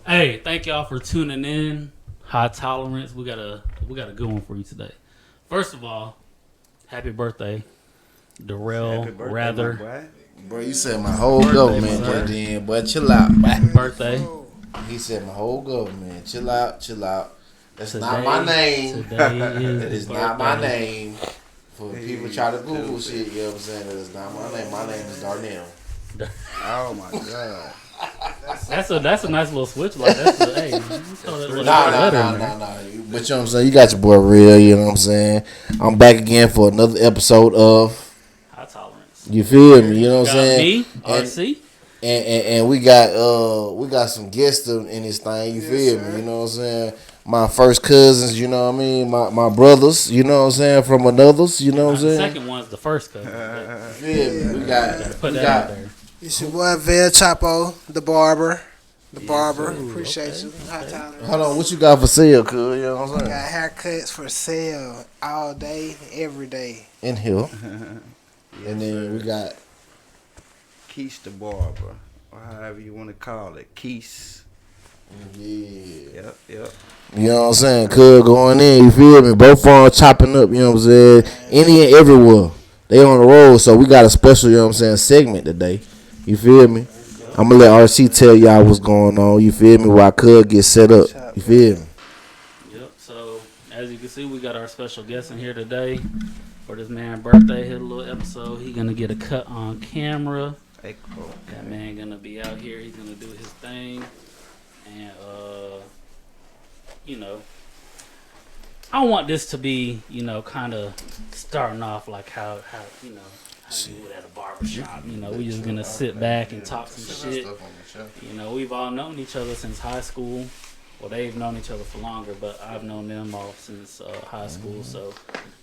Hey, thank y'all for tuning in. High Tolerance. We got a good one for you today. First of all, happy birthday, Darrell. Happy birthday, Rather, my boy. Bro, you said my whole Birthday, government sir. just then, but chill out. happy birthday. He said my whole government. Chill out, chill out. That's Today, not my name. Today That is is the not my birthday. name. For people try to Google shit, you know what I'm saying? That is not my name. My name is Darnell. Oh my god. That's a nice little switch. Like that's a, hey, you throw that little Nah, letter in there. nah. But you know what I'm saying? You got your boy real, you know what I'm saying? I'm back again for another episode of High Tolerance. You feel me? You know what I'm Got saying? me, And, RC. and we got some guests in this thing, you feel me? You know what I'm saying? My first cousins, you know what I mean? My brothers, you know what I'm saying, from anothers, you know what I'm The saying? second one's the first cousin. You feel me? We got Put that out there. It's your boy Vel Chapo, the barber. Ooh, Appreciate okay. you. High tolerance. Hold on, what you got for sale, cuz? You know what I'm saying? Got haircuts for sale all day, every day. In here. Yes, And then we got Keese the barber, or however you want to call it, Keese. yeah. Yep. You know what I'm saying? Cuz going in, you feel me? Both on chopping up, you know what I'm saying? Any and everywhere. They on the road, so we got a special, you know what I'm saying, segment today. You feel me? I'm gonna let RC tell y'all what's going on, you feel me, while Cuz get set up. You feel me? Yep. So as you can see, we got our special guest in here today for this man's birthday. Hit a little episode. He gonna get a cut on camera. Echo. That man gonna be out here. He's gonna do his thing, and you know, I want this to be, you know, kind of starting off like how you know how you would at a barber shop. You know, we just gonna sit back and talk some shit. You know, we've all known each other since high school. Well, they've known each other for longer, but I've known them all since high school. So,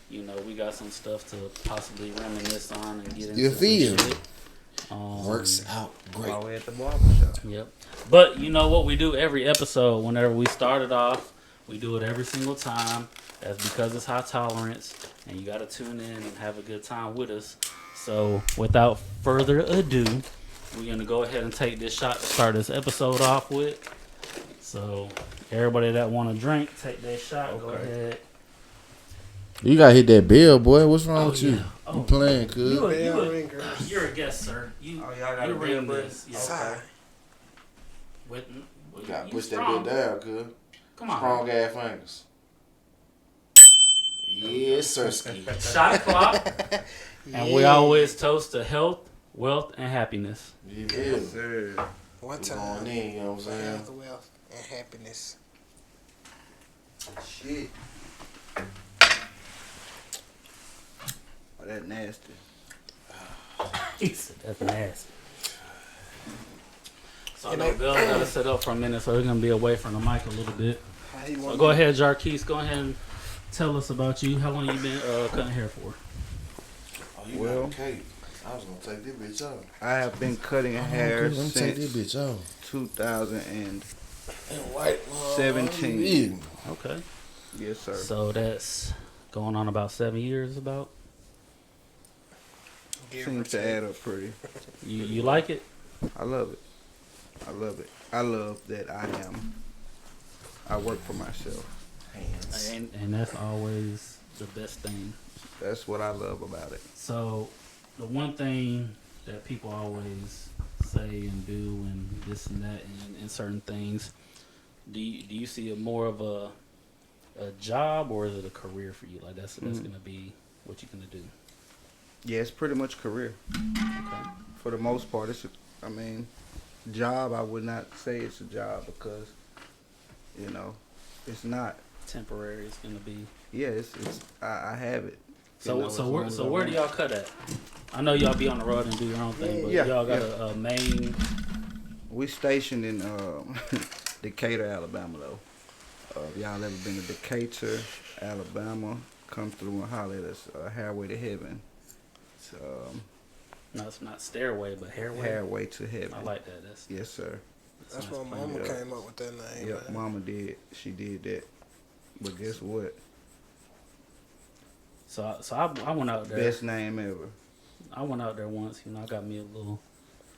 you know, we got some stuff to possibly reminisce on and get into You some feel shit. Works out great. All the way at the barber shop. Yep. But you know what we do every episode, whenever we start it off, we do it every single time. That's because it's high tolerance, and you got to tune in and have a good time with us. So without further ado, we're going to go ahead and take this shot to start this episode off with. So everybody that want to drink, take that shot. Go ahead. You gotta hit that bell, boy. What's wrong Oh, with you? yeah. Oh. You playing, cuz? You're a guest, sir. Oh, y'all got You a ring bell, this. Yeah. Side. With, You gotta you push strong. that bit down, cuz. Come on. Strong ass fingers. Yes, sirski. Shot clock. And we always toast to health, wealth, and happiness. You feel me? Yes, sir. One We time. going in, you know what I'm For saying? health, wealth, and happiness. Shit. Oh, that nasty. He said, that's nasty. So I You know know- Bill got to sit up for a minute, so he's going to be away from the mic a little bit. How he So want go me- ahead, Jarquise. Go ahead and tell us about you. How long you been cutting hair for? Oh, you Well- got a cake. I was gonna take this bitch off. I have been cutting hair Let me take this since bitch off. 2000. And white. 17. Okay. Yes, sir. So that's going on about 7 years about. Give or Seems to take. add up pretty. You like it? I love it. I love it. I love that I work for myself. Hands. And that's always the best thing. That's what I love about it. So, the one thing that people always say and do and this and that and certain things, do you see it more of a job or is it a career for you? Like that's going to be what you're going to do. Yeah, it's pretty much career. Okay. For the most part, job, I would not say it's a job because, it's not. Temporary is going to be. Yeah, I have it. So as long as I where do want. y'all cut at? I know y'all be on the road and do your own thing, but Yeah, y'all got yeah. a main. We stationed in Decatur, Alabama, though. If y'all ever been to Decatur, Alabama, come through and holler at us. Hairway to Heaven. It's, No, it's not stairway, but hairway. Hairway to Heaven. I like that. That's Yes, sir. That's nice why plan. Mama Yeah. came up with that name. Yep, man. Mama did. She did that. But guess what? So I went out there. Best name ever. I went out there once. You know, I got me a little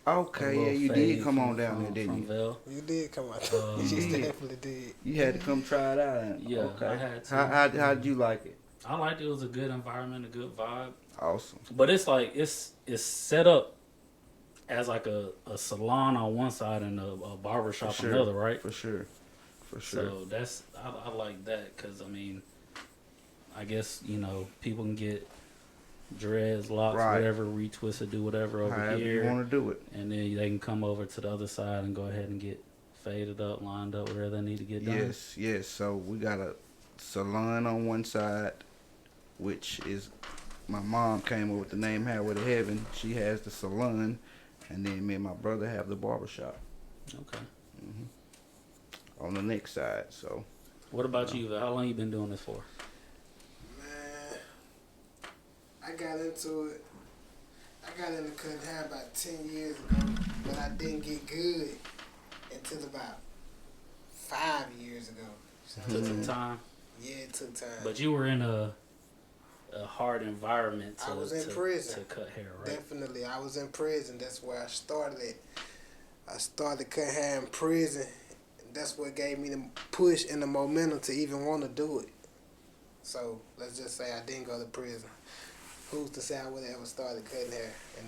Okay, yeah, little you fade did come on from- down there, from- didn't from you? Vel. You did come out. you You did. definitely did. You had to come try it out. And, Yeah, okay. I had to. How did you like it? I liked it. It was a good environment, a good vibe. Awesome. But it's like it's set up as like a salon on one side and a barber shop For on sure. the other, right? For sure. For sure. So that's I like that because I mean, I guess people can get dreads, locks, Right. whatever, retwisted, do whatever over However here, you want to do it. and then they can come over to the other side and go ahead and get faded up, lined up, whatever they need to get done. Yes. So we got a salon on one side, which is my mom came up with the name Highway to Heaven. She has the salon, and then me and my brother have the barber shop Okay. on the next side. So What about you? How long you been doing this for? Man, I got into it. I got into cutting hair about 10 years ago, but I didn't get good until about 5 years ago. So, Took some time, yeah, it took time. but you were in a hard environment to I was in to, prison. to cut hair, right? Definitely, I was in prison. That's where I started it. I started cutting hair in prison. That's what gave me the push and the momentum to even want to do it. So let's just say I didn't go to prison. Who's to say I would have ever started cutting hair? And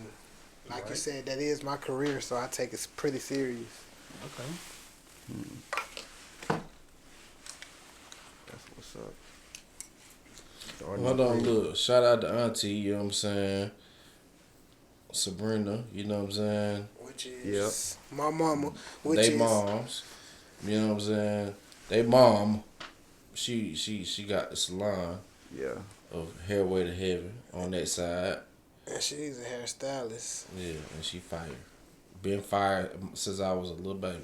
like you Right. said, that is my career, so I take it pretty serious. Okay. that's what's up. Starting Hold off on, with- look. Shout out to Auntie, you know what I'm saying? Sabrina, you know what I'm saying? Which is my mama. Which They is moms, you know what I'm saying? They mom, she got the salon Yeah. of Hairway to Heaven on that side. and she's a hairstylist. Yeah, and she fired. Been fired since I was a little baby.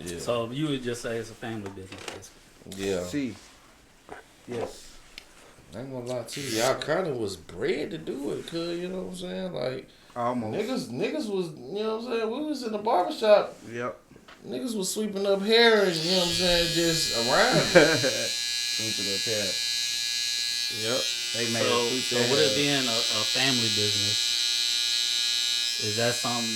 Yeah. So you would just say it's a family business, basically. Yeah. See. Yes. I ain't gonna lie to you. Y'all kind of was bred to do it, cuz, you know what I'm saying? Like, Almost. niggas was, you know what I'm saying? We was in the barbershop. Yep. Niggas was sweeping up hair and, you know what I'm saying, just around. Sweeping up hair. Yep. They made So, us sweep so their with it hair. being a family business, is that something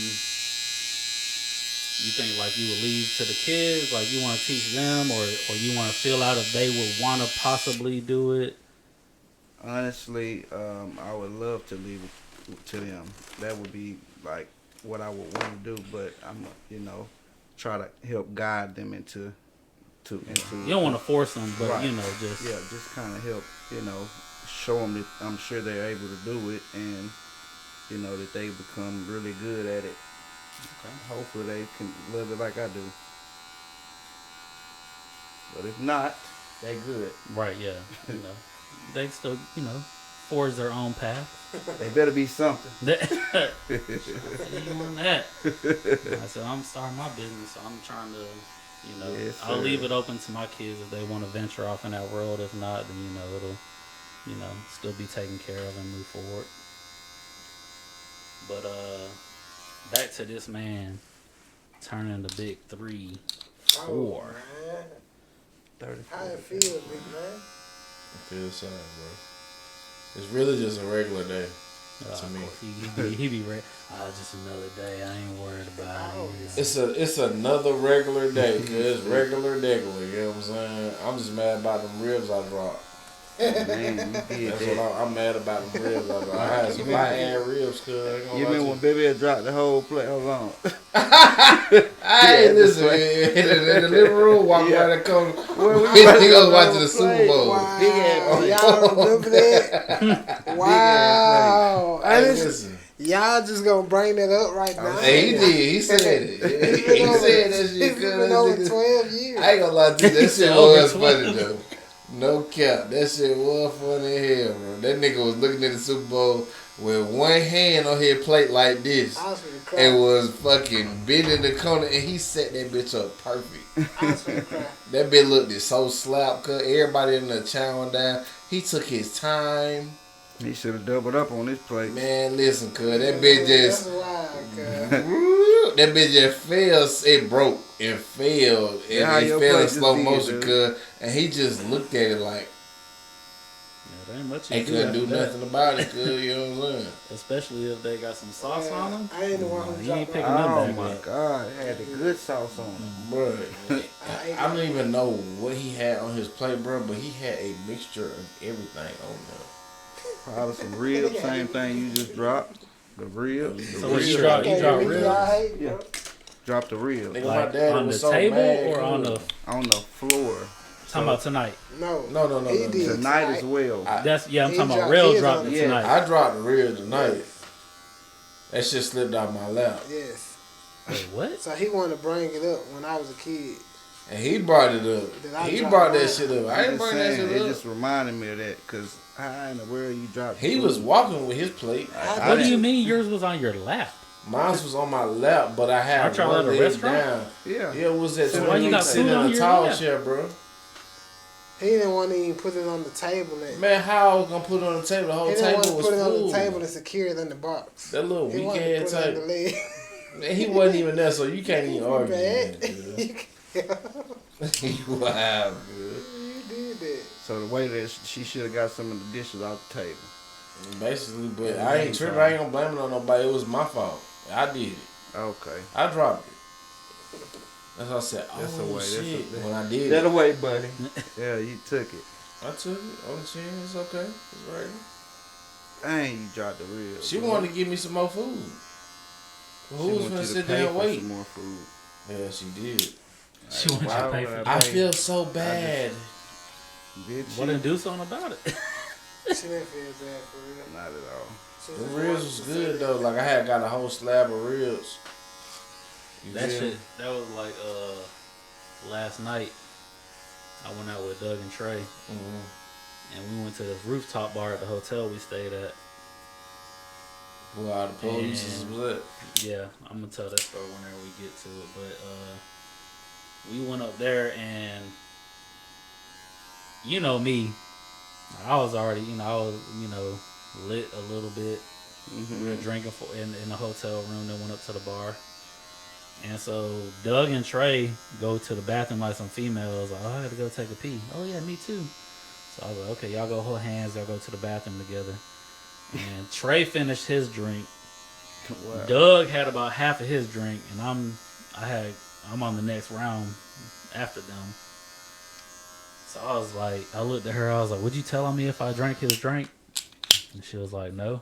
you think like you would leave to the kids, like you want to teach them, or you want to feel out if they would want to possibly do it? Honestly, I would love to leave it to them. That would be like what I would want to do, but I'm, try to help guide them into. You don't want to force them, but Right. just Yeah, just kind of help, show them that I'm sure they're able to do it, and that they become really good at it. Okay. Hopefully they can love it like I do. But if not, they good. Right, yeah. They still, forge their own path. They better be something. You on that? I said I'm starting my business, so I'm trying to, Yes, I'll sir. leave it open to my kids if they want to venture off in that world. If not, then it'll, still be taken care of and move forward. But back to this man turning the big 3, 4. Oh, man. 30, How it 40. feel, big man? I feel sad, bro. It's really just a regular day. To me. Of course, he be ready. Just another day. I ain't worried about it. It's another regular day, cause it's regular, you know what I'm saying? I'm just mad about them ribs I dropped. Man, you did That's that. what I'm mad about them ribs I dropped. I had some fat ass ribs, cuz. I ain't gonna You lie remember to when Baby had dropped the whole plate? Hold on. Hey, listen, in the living room, walking Yeah. by the corner. Well, We go watch the Super play. Bowl. Wow. Big ass plate. Y'all remember that? Wow. Hey, And it's- listen. y'all just gonna bring that up right now? Hey, he did. He said it. It's He been over- said that shit, It's been over cuz. 12 years. I ain't gonna lie to you, that shit said over was 12. funny though. No cap, that shit was funny as hell, bro. That nigga was looking at the Super Bowl with one hand on his plate like this, I was finna cry. and was fucking bending the corner, and he set that bitch up perfect. I was finna cry. That bitch looked it so slap, cause everybody in the chowing down. He took his time. He should have doubled up on this plate. Man, listen, cuz that bitch just. That's wild, cuz. That bitch just fell. It broke and fell, and Yeah, how it your fell in plate slow just motion, did, cuz. And he just looked at it like, Yeah, There ain't much They you couldn't do after that. nothing about it, cuz, you know what I'm saying? Especially if they got some sauce on them. I ain't the one who You ain't dropped picking my. them Oh back my up. God, it had the good sauce on it. Bro, I don't even know what he had on his plate, bro, but he had a mixture of everything on there. Probably some ribs, same thing you just dropped. The ribs. The So what you ribs. drop? You drop Y'all ribs hate, bro. Drop the ribs Nigga, like my dad on the was so table mad, or on cuz. the. on the floor. Talking about tonight. No, No. He did Tonight as well. That's I'm He talking about dropped real his dropped on it the Yeah. tonight. I dropped the rib tonight. That shit slipped out my lap. Yes. Wait, what? So he wanted to bring it up when I was a kid. And he brought it Then up. I He dropped brought that mine. shit up. I I'm didn't just bring that saying, shit it up. just reminded me of that because how in the world you dropped He food? was walking with his plate. I What do you didn't- mean yours was on your lap? Mine was on my lap, but I had Aren't y'all one at a leg restaurant? down. Yeah. Yeah, it was at So why you got sitting food in on a your tall lap? chair, bro. He didn't want to even put it on the table. And Man, how I was gonna put it on the table? The whole he didn't want table to was put it on full. the table and secure it in the box. That little He weak wanted to ass put it on the type. leg. Man, he wasn't even there, so you can't even argue. Bad. Man, You you wild, good. did that. So the way that she should have got some of the dishes off the table. Basically, but Yeah, I ain't he tripping. tried. I ain't gonna blame it on nobody. It was my fault. I did it. Okay. I dropped it. That's what I said. That's the Oh way, that's shit! the- When I did That it, away, buddy. Yeah, you took it. I took it on the chin. It's okay. It's right. Dang, you dropped the ribs. She bro. wanted to give me some more food. She Who was want gonna you to sit pay there and for wait? some more food. Yeah, she did. She wants you Why to pay would for I it. I pay? feel so bad. Did she? What didn't do something about it? She didn't feel bad for real. Not at all. She The just ribs wanted was to good say though. that. Like I had got a whole slab of ribs. You That feel me? shit, that was like last night. I went out with Doug and Trey, Mhm. and we went to this rooftop bar at the hotel we stayed at. Who all the police And- was at? Yeah, I'm gonna tell that story whenever we get to it. But we went up there, and you know me, I was already, lit a little bit. We were drinking in the hotel room, then went up to the bar. And so Doug and Trey go to the bathroom like some females. Like, oh, I gotta go take a pee. Oh yeah, me too. So I was like, okay, y'all go hold hands. Y'all go to the bathroom together. And Trey finished his drink. Wow. Doug had about half of his drink, and I'm on the next round after them. So I was like, I looked at her. I was like, would you tell on me if I drank his drink? And she was like, no.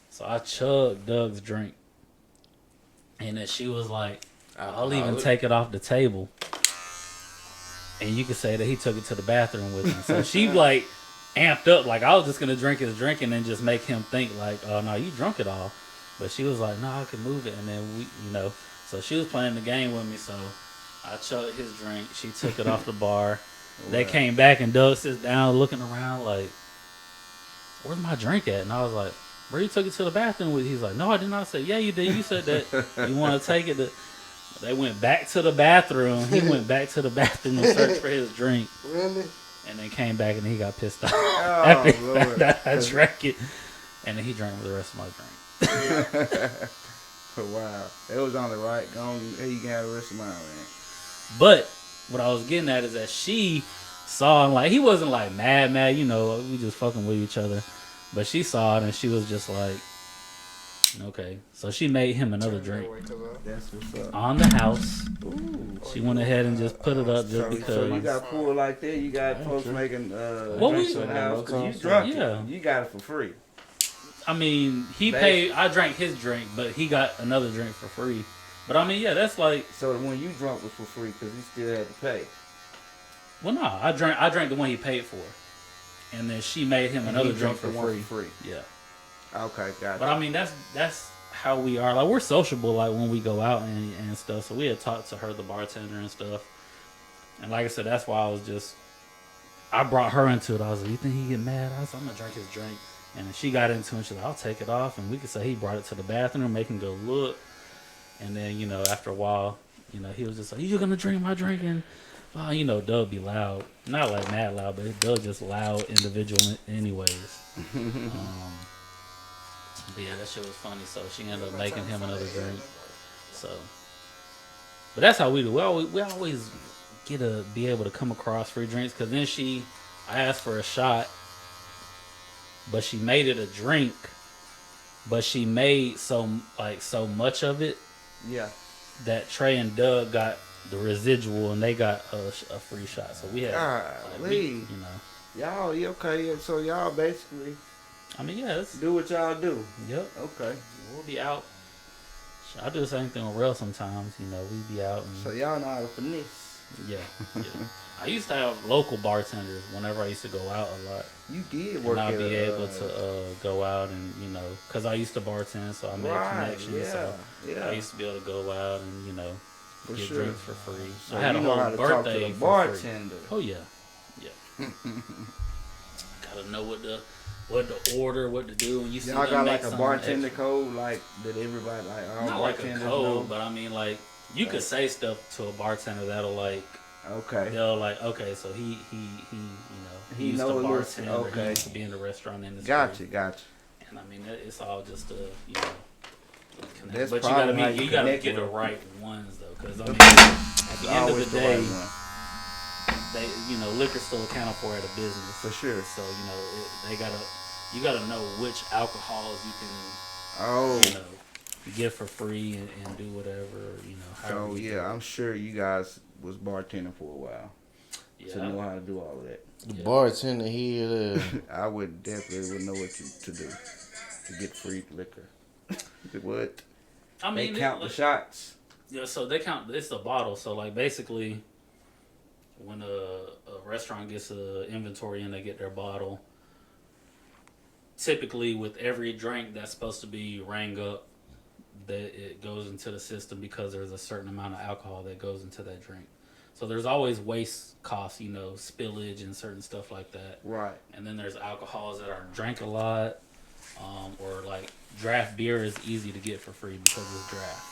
So I chugged Doug's drink. And then she was like, I'll even take it off the table. And you could say that he took it to the bathroom with him. So she like amped up, like I was just gonna drink his drink and then just make him think like, oh no, you drunk it all. But she was like, no, I can move it. And then so she was playing the game with me. So I chugged his drink. She took it off the bar. They came back and Doug sits down looking around like, where's my drink at? And I was like, where you took it to the bathroom with? He's like, no, I did not. I said, yeah, you did. You said that you want to take it to. They went back to the bathroom. He went back to the bathroom and searched for his drink. Really? And then came back and he got pissed off Oh, after he Lord. found out I drank it. And then he drank the rest of my drink. Wow. It was on the right. Go on, here you can have the rest of mine, man. But what I was getting at is that she saw him, like, he wasn't like mad, we just fucking with each other. But she saw it and she was just like, okay. So she made him another drink That's what's up. on the house. Ooh. She went ahead and just put it up just So you because. got pool like that. You got folks making What drinks we- in the house because you drunk Yeah. it. You got it for free. I mean, he Babe. paid. I drank his drink, but he got another drink for free. But I mean, yeah, that's like, So the one you drunk was for free because you still had to pay. well, no, I drank the one he paid for, and then she made him another He drink drank for the one free. for free. Yeah, Okay, got but it. I mean, that's how we are. Like, we're sociable, like when we go out and stuff. So we had talked to her, the bartender and stuff. And like I said, that's why I brought her into it. I was like, you think he get mad? I was like, I'm gonna drink his drink. And she got into it. She's like, I'll take it off. And we could say he brought it to the bathroom, make him go look. And then, after a while, he was just like, you're going to drink my drink? And, Doug be loud. Not like mad loud, but Doug just loud individual anyways. But yeah, that shit was funny. So she ended up making him another drink. So, but that's how we do. We always be able to come across free drinks. Because then I asked for a shot. but she made it a drink. But she made so much of it Yeah. that Trey and Doug got the residual, and they got a free shot. So we had, Golly. you know, Y'all, you okay? Yeah, so y'all basically I mean, yeah, do what y'all do. yep. Okay. We'll be out. I do the same thing with Rail sometimes. You know, we be out and So y'all know how to finesse. yeah. I used to have local bartenders whenever I used to go out a lot. You did work And I'd at be a, able to go out and, you know, because I used to bartend, so I made connections. Yeah. So Yeah. I used to be able to go out and, you know, For get sure. drinks for free. So I had you a know how whole to talk to birthday the for free. bartender. Oh, yeah. Yeah. Gotta know what to order, what to do when you see Y'all them got make like a something bartender extra. code, like that everybody like all Not like a bartenders code, know? but I mean, like, you could say stuff to a bartender that'll, like, Okay. they'll like, okay, so he you know, he He used know to a little- bartend, or okay. he used to be in the restaurant industry. Gotcha. And I mean, it's all just you know, connect. That's But you gotta probably how be, you you gotta connect get the with 'em. right ones though, because I mean, That's at the end of always the day, right one. they, you know, liquor's still accounted for at a business. For sure. So you know, you gotta know which alcohols you can, Oh. you know, get for free and do whatever, you know. So however you do yeah, it. I'm sure you guys was bartending for a while to Yeah, know how to do all of that. The Yeah. bartender here. I would definitely know what to do to get free liquor. What? I mean, They count the shots. Yeah, so they count. It's a bottle. So like basically, when a restaurant gets a inventory and they get their bottle, typically with every drink that's supposed to be rang up, that it goes into the system because there's a certain amount of alcohol that goes into that drink. So there's always waste costs, you know, spillage and certain stuff like that. Right. And then there's alcohols that are drank a lot, or like draft beer is easy to get for free because it's draft.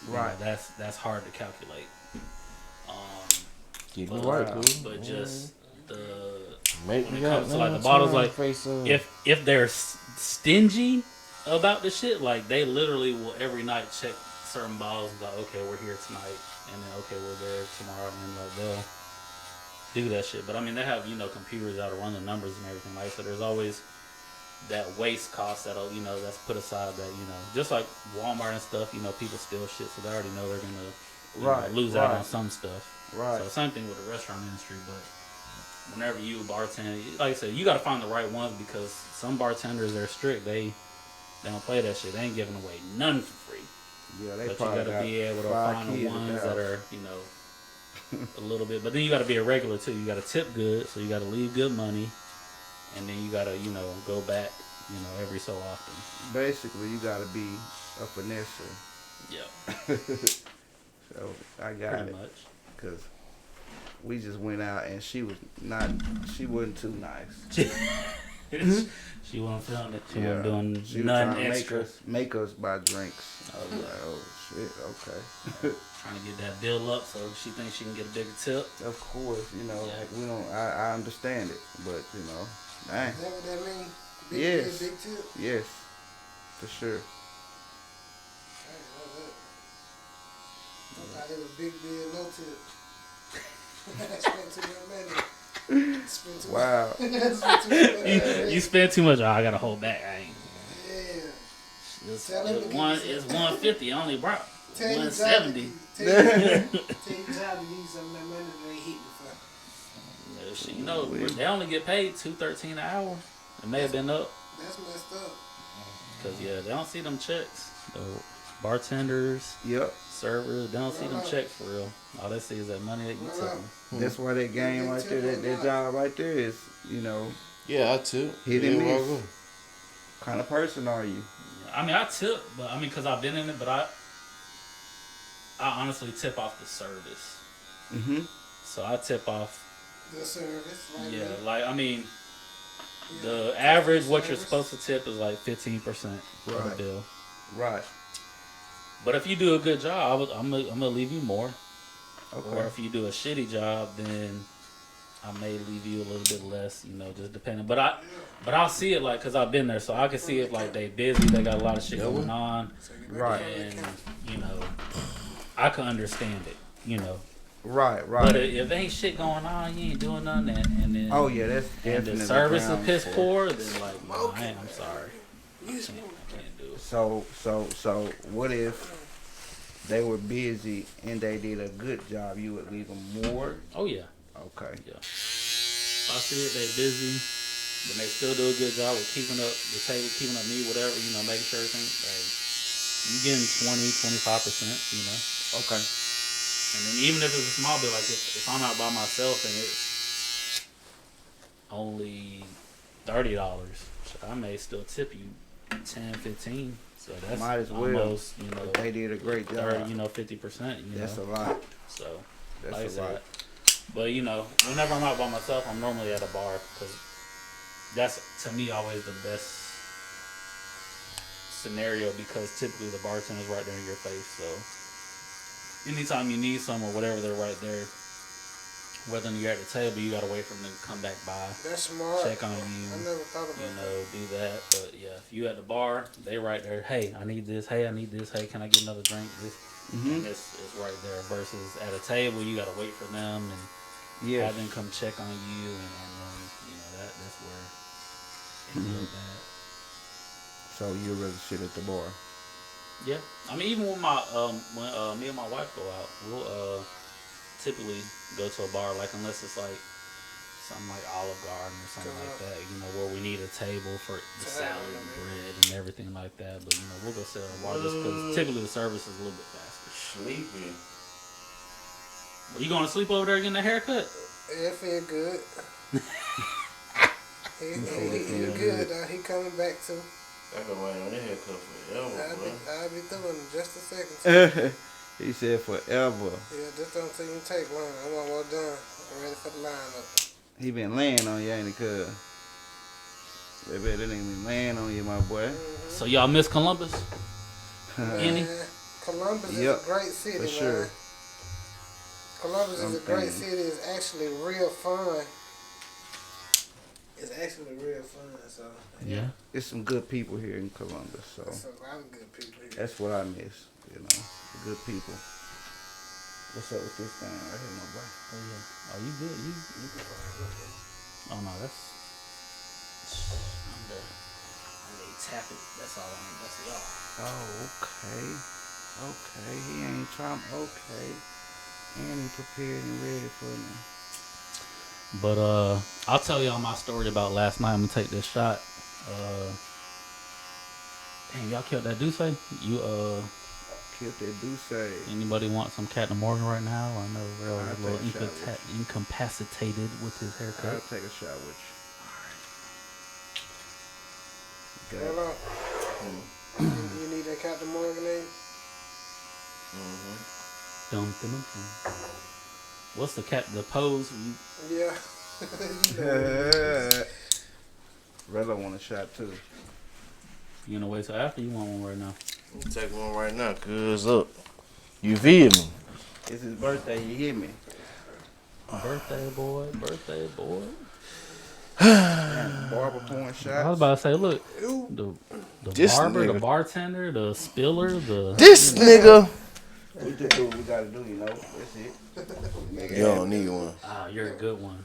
You know, Right. that's hard to calculate. Get But, me right, cool. but just the Make when me it comes out to like now, the bottles, turn like face up. if they're stingy about the shit, like they literally will every night check certain bottles and be like, okay, we're here tonight, and then okay, we're there tomorrow, and like they'll do that shit. But I mean, they have, you know, computers that'll run the numbers and everything like, so there's always that waste cost that'll, you know, that's put aside, that, you know, just like Walmart and stuff, you know, people steal shit, so they already know they're gonna, you know, Right, lose out right. on some stuff. Right. So same thing with the restaurant industry, but whenever you bartend, like I said, you gotta find the right ones, because some bartenders, they're strict. They don't play that shit. They ain't giving away none for free. Yeah, they But you probably gotta got be able to 5 find the kids at ones the that house. are, you know, a little bit. But then you gotta be a regular too. You gotta tip good, so you gotta leave good money, and then you gotta, you know, go back, you know, every so often. Basically, you gotta be a finesser. Yeah, So I got pretty it. much. Cause we just went out and she wasn't too nice. She wasn't feeling it. She Yeah. wasn't doing She was nothing trying to extra. make us buy drinks. I was Oh, like, oh shit, okay. Trying to get that bill up so she thinks she can get a bigger tip. Of course, you know, Yeah. like, we don't. I understand it, but you know, dang, Is that what that mean? Big Yes. big tip? yes, for sure. I thought it was big bill, no tip. Spent too much money. Spent too Wow. much. Spent too much money. You spend too much. Oh, I gotta hold back. I ain't. Yeah. It's, Tell him to it's give one. you It's 150. I only brought Tell you 170. Tell you job to give you some of that money that they hit before. Yeah, shit, you know, they only get paid $2.13 an hour. It may have been up, That's messed up. cause yeah, they don't see them checks. The bartenders, Yep. servers, they don't see them checks for real. All they see is that money that you took 'em. That's why that game right there, that job right there is, you know, Yeah, I too. Hit yeah, and where I miss. go. kind of person are you? I mean, I tip, but I mean, cause I've been in it, but I honestly tip off the service. Mm-hmm. So I tip off. The service, right? Yeah, there. like I mean, Yeah. the average what you're Service. supposed to tip is like 15% of Right. the bill. Right. But if you do a good job, I'm gonna leave you more. Or Okay. if you do a shitty job, then I may leave you a little bit less. You know, just depending. But I'll see it like, cause I've been there, so I can see if like they busy, they got a lot of shit going on, So you Right. better and count. you know, I can understand it. You know, Right. But if ain't shit going on, you ain't doing nothing, and then Oh yeah, that's and definitely the service is ground piss for it. poor, then like, no, I'm sorry, I can't do it. So what if they were busy and they did a good job? You would leave them more. Oh yeah, Okay. if I see it, they busy, but they still do a good job of keeping up the table, keeping up me, whatever, making sure everything. Hey, you getting 20-25%, Okay. and then even if it's a small bill, like if I'm out by myself and it's only $30, I may still tip you 10-15. So that's Might as well. almost But they did a great job. 30, 50%. That's a lot. So That's like I a said, lot. but whenever I'm out by myself, I'm normally at a bar because that's to me always the best scenario because typically the bartender's right there in your face. So anytime you need some or whatever, they're right there. Whether you're at the table, you gotta wait for them to come back by, That's smart. check on you, I never thought about that. do that. But yeah, if you at the bar, they right there. Hey, I need this. Hey, I need this. Hey, can I get another drink? This. Mhm. And it's right there. Versus at a table, you gotta wait for them and Yes. have them come check on you, and then that's where it's real bad. So you'd rather sit at the bar. Yeah, I mean even with my when me and my wife go out, we'll typically go to a bar like unless it's like something like Olive Garden or something like that, where we need a table for the salad and bread and everything like that. But we'll go sit at a bar just because typically the service is a little bit faster. Sleeping. Are you going to sleep over there getting a haircut? It feel good. he good. He coming back too. I can wait on that haircut forever, bro. I'll be through in just a second. He said forever. Yeah, this don't even take long. I'm almost done. I'm ready for the lineup. He been laying on you, ain't he, cuz? Baby, that ain't been laying on you, my boy. So y'all miss Columbus? Any? Man, Columbus Yep, is a great city, for man. sure. Columbus is a great Something. city. It's actually real fun. It's actually real fun. So Yeah. There's some good people here in Columbus, so there's a lot of good people here. that's what I miss, the good people. What's up with this thing right here, my boy? Oh yeah. Oh, you good? You good? Oh no, that's. I'm gonna tap it. That's all I need. That's y'all. Oh, okay. Okay, he ain't trying. Okay. And he prepared and ready for me. But I'll tell y'all my story about last night. I'm gonna take this shot. Damn, y'all killed that Duce. You Killed that Duce. anybody want some Captain Morgan right now? I know Real I'll a little take a shot with incapacitated with his I'll haircut. take a shot with you. Hold Okay. on. You need that Captain Morgan in? Dum, dum, dum, dum. What's the pose? Yeah. You know. Rella want a shot too. You gonna wait till after? You want one right now? I'm gonna take one right now, cuz look. You feel me? It's his birthday, you hear me? Birthday boy, birthday boy. Barber pouring shots. I was about to say, look, the This barber, the nigga. bartender, the spiller, the This nigga. We just do what we gotta do, That's it. Make it You happen. don't need one. you're a good one.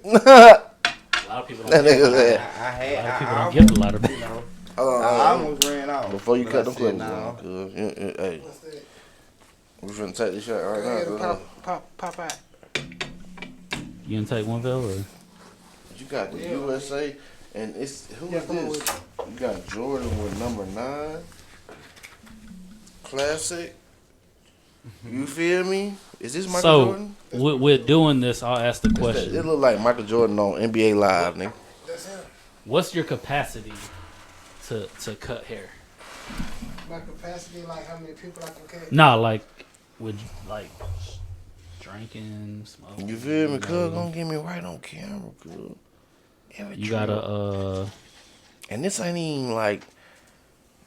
That A lot of people nigga don't. said. I A lot of people I don't give a lot of. Hold I on. almost ran off. Before you but cut I them said, clippers nah. on, cuz. Hey, What's that? we finna take this shot Go right ahead now, and cuz. pop out. You gonna take one, Bill? Or? You got the USA, and it's who Yeah, is come on this? with You got Jordan with number 9, classic. You feel me? Is this Michael So Jordan? with doing this, I'll ask the It question: look like Michael Jordan on NBA Live, nigga. That's him. what's your capacity to cut hair? My capacity, like how many people I can cut. Nah, like with like drinking, smoking. You feel me? Cuz don't get me right on camera, cuz. You gotta And this ain't even like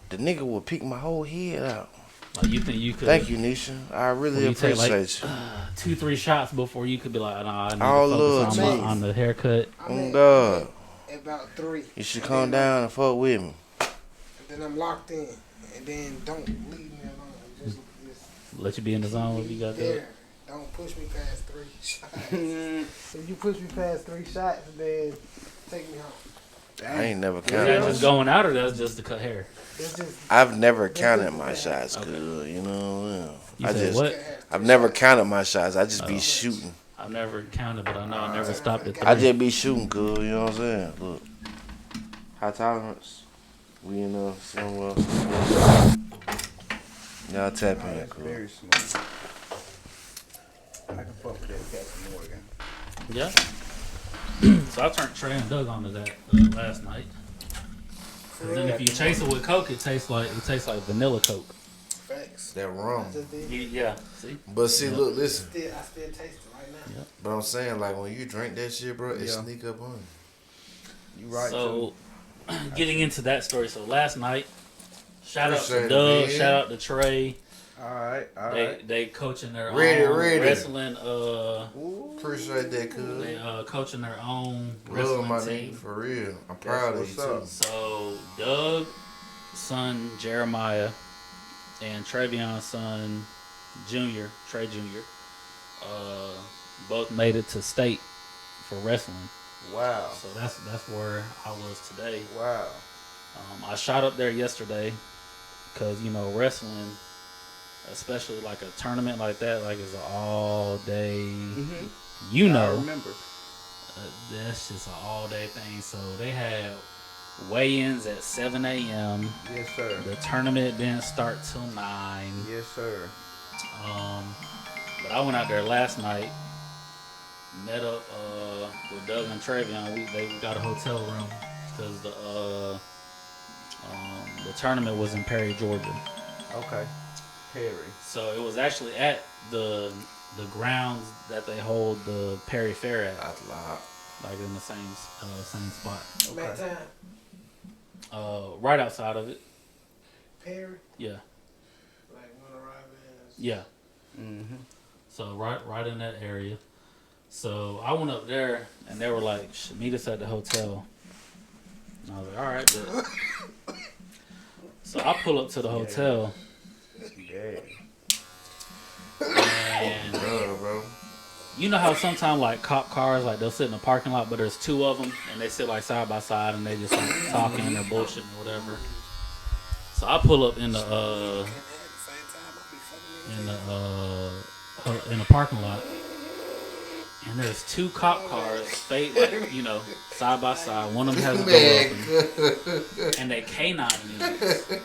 the nigga would pick my whole head out. like you think you could. Thank you, Nisha. I really Well, you take, like, appreciate you. 2-3 shots before you could be like, nah, I need All to love focus to on, you. on the haircut. I'm Oh at- God, About 3. you should And calm then down and fuck with me. And then I'm locked in. And then don't leave me alone. Just Let you be in the zone if you got that. there. Don't push me past 3 shots. If you push me past 3 shots, then take me home. I ain't never Is that counted. just going out or that's just to cut hair? That's just I've never counted my shots, good. You know. You I said just, what? I've never counted my shots. I just be shooting. I've never counted, but I know I never stopped at 3. I just be shooting, good. You know what I'm saying? Look, high tolerance. We in somewhere. Y'all tap in, That's cool. very smooth. I can fuck with that Captain Morgan. Yeah. So I turned Trey and Doug onto that last night. And then if you chase it with Coke, it tastes like vanilla Coke. facts. That rum. I just did. Yeah. See. But see, look, listen. I still taste it right now. But I'm saying, like, when you drink that shit, bro, it Yeah. sneak up on you. You right, So, getting into that story. So last night, shout out Appreciate to it, Doug, man. shout out to Trey. too. All right. They coaching their Ready, own ready. wrestling. Appreciate that, cuz. They coaching their own Love wrestling my team. nigga, for real. I'm proud of you, That's what's too. So Doug, son Jeremiah, and Trayvion's son Junior, Trey Junior, both made it to state for wrestling. Wow. So that's where I was today. Wow. I shot up there yesterday because wrestling, especially like a tournament like that, like it's an all day. I remember. That's just an all day thing. So they had weigh-ins at 7 a.m. Yes, sir. The tournament didn't start till 9. Yes, sir. But I went out there last night, met up with Doug and Trayvion. They got a hotel room because the tournament was in Perry, Georgia. Okay. Perry. So it was actually at the grounds that they hold the Perry Fair at, That's loud. like in the same spot, Smack Okay. time. right outside of it. Perry. Yeah, Like one of Robin's. yeah. Mm-hmm. So right in that area. So I went up there and they were like, meet us at the hotel. And I was like, all right. Bet. So I pull up to the hotel Yeah. and Bro. you know how sometimes like cop cars, like they'll sit in the parking lot, but there's 2 of them and they sit like side by side and they just like talking or bullshitting or whatever. So I pull up in the in the parking lot, and there's 2 cop cars, side by side. One of them has a door open, and they K9 units. They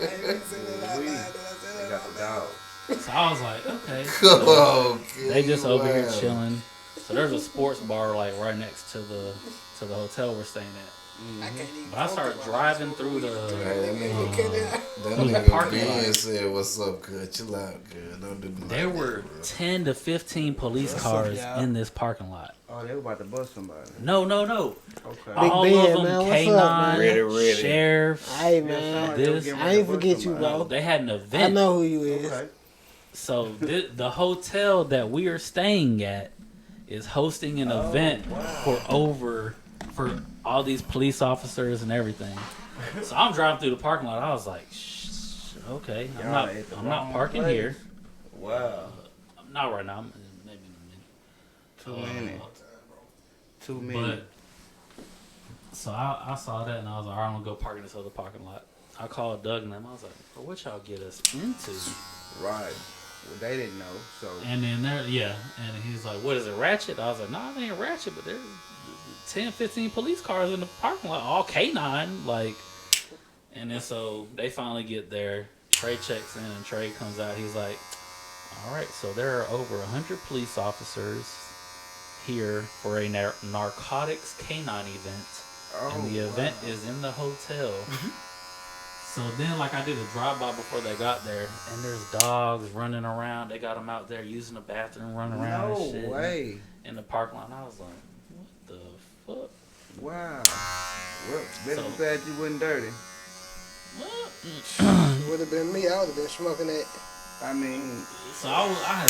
got the dog. So I was like, okay. Oh, They just over here wow. chilling. So there's a sports bar like right next to the hotel we're staying at. But I started driving through Hey, the. that the nigga parking lot. Ben said, "What's up, good? Chill out, good. Don't do me There like were that, bro." 10 to 15 police What's cars up, y'all? in this parking lot. Oh, they were about to bust somebody. No. Okay. All Ben, of them man, what's K9, up, man? Ready. sheriffs. Hey man, This- I ain't forget you, bro. They had an I event. know who you is. Okay. So the hotel that we are staying at is hosting an event for all these police officers and everything. So I'm driving through the parking lot. I was like, okay, I'm Y'all not at the I'm not wrong parking place. here. Wow. Not right now. Maybe in a minute. 2 minutes. 2 But minutes. so I saw that and I was like, all right, I'm gonna go park in this other parking lot. I called Doug and them. I was like, bro, what y'all get us into? Right. Well, they didn't know, so. And then and he's like, what is it, ratchet? I was like, nah, it ain't ratchet, but there's 10, 15 police cars in the parking lot, all K9, like. And then so they finally get there. Trey checks in and Trey comes out. He's like, all right, so there are over 100 police officers here for a narcotics K9 event. And the event is in the hotel. So then, like, I did a drive-by before they got there, and there's dogs running around. They got them out there using the bathroom, running around and shit No way. in the parking lot. And I was like, what the fuck? Wow. Well, better So- glad you wasn't dirty. What? Would have been me. I would have been smoking that. I mean, So I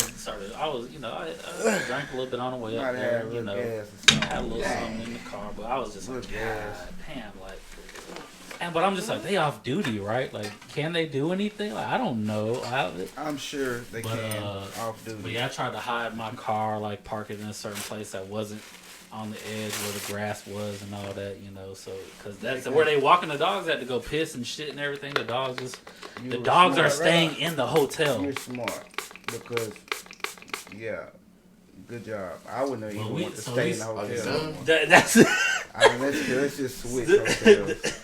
drank a little bit on the way up might there, have a you little know. gas or something. Had a little something in the car, but I was just like, Little God gas. damn, like, but I'm just like, they off duty, right? Like, can they do anything? Like, I don't know. I'm sure they But, can off duty. But yeah, I tried to hide my car, like park it in a certain place that wasn't on the edge where the grass was and all that, so because that's where they walking the dogs at to go piss and shit and everything. The dogs are staying in the hotel. You're smart because, yeah, good job. I wouldn't have even want to stay in the hotel. That's. Let's just switch hotels.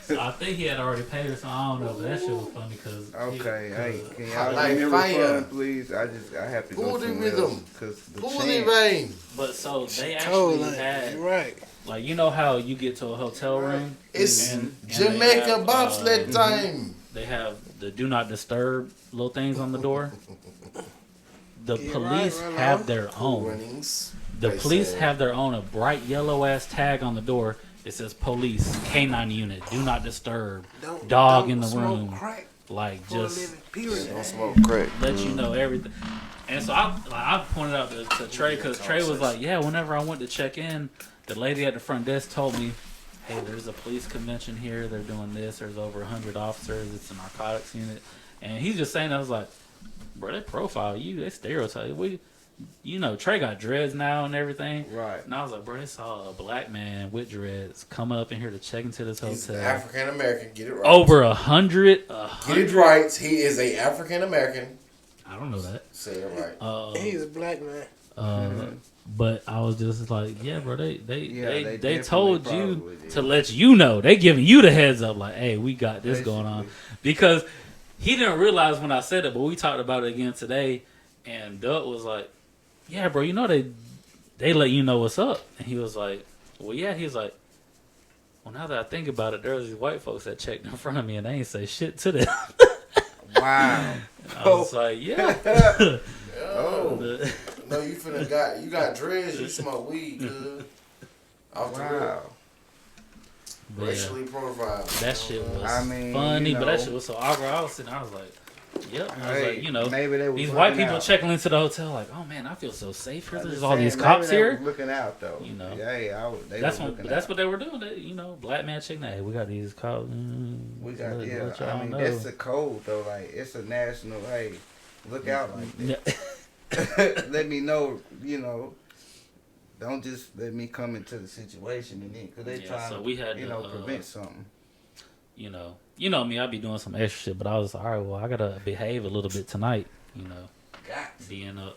So I think he had already paid her, so I don't know. But that shit was funny because. Okay, hey, can y'all like give me a fire. refund, please? I have to go Pull the somewhere rhythm. else because the Pull the chance. vein. But so they Cold, actually had, right. like, you know how you get to a hotel room? It's and Jamaica they have, bobsled time. They have the do not disturb little things on the door. The Yeah, police right, have their Cool own. runnings. The They police said. have their own, a bright yellow ass tag on the door. It says police, canine unit, do not disturb, dog in the smoke room. Crack Like, for a just living, period. Don't smoke crack. let you know everything. And so I pointed out to Trey, because Trey was like, yeah, whenever I went to check in, the lady at the front desk told me, hey, there's a police convention here. They're doing this. There's over 100 officers. It's a narcotics unit. And he's just saying, I was like, bro, they profile you. They stereotype. Trey got dreads now and everything. Right. And I was like, bro, they saw a black man with dreads come up in here to check into this He's hotel. African American. Get it right. Over 100. Get it right. He is a African American. I don't know that. Say it right. He's a black man. But I was just like, yeah, bro, they definitely told you probably did. to let you know. They giving you the heads up, like, hey, we got this going on. Because he didn't realize when I said it, but we talked about it again today, and Doug was like, yeah, bro, they let you know what's up. And he was like, well, yeah. He was like, well, now that I think about it, there's these white folks that checked in front of me and they ain't say shit to them. Wow. I was like, yeah. Oh. No, you got dreads, you smoke weed, good. Off the rip. Wow. But yeah. Racially profiled. That shit was I funny, mean, but that shit was so awkward. I was sitting, I was like, yep. I was Hey, like, maybe they was these white looking people out. checking into the hotel, like, oh man, I feel so safe here. I'm There's just all these saying, cops maybe they here. was looking out though. Hey, That's what they were doing. They, black man checking. Hey, we got these cops. We got let yeah. y'all I mean, know. that's the code though. Like it's a national. Hey, look out like Yeah. that. Let me know. Don't just let me come into the situation and then because they Yeah, trying so to we had to, prevent something. you know me, I be doing some extra shit, but I was like, all right, well, I gotta behave a little bit tonight. Being up,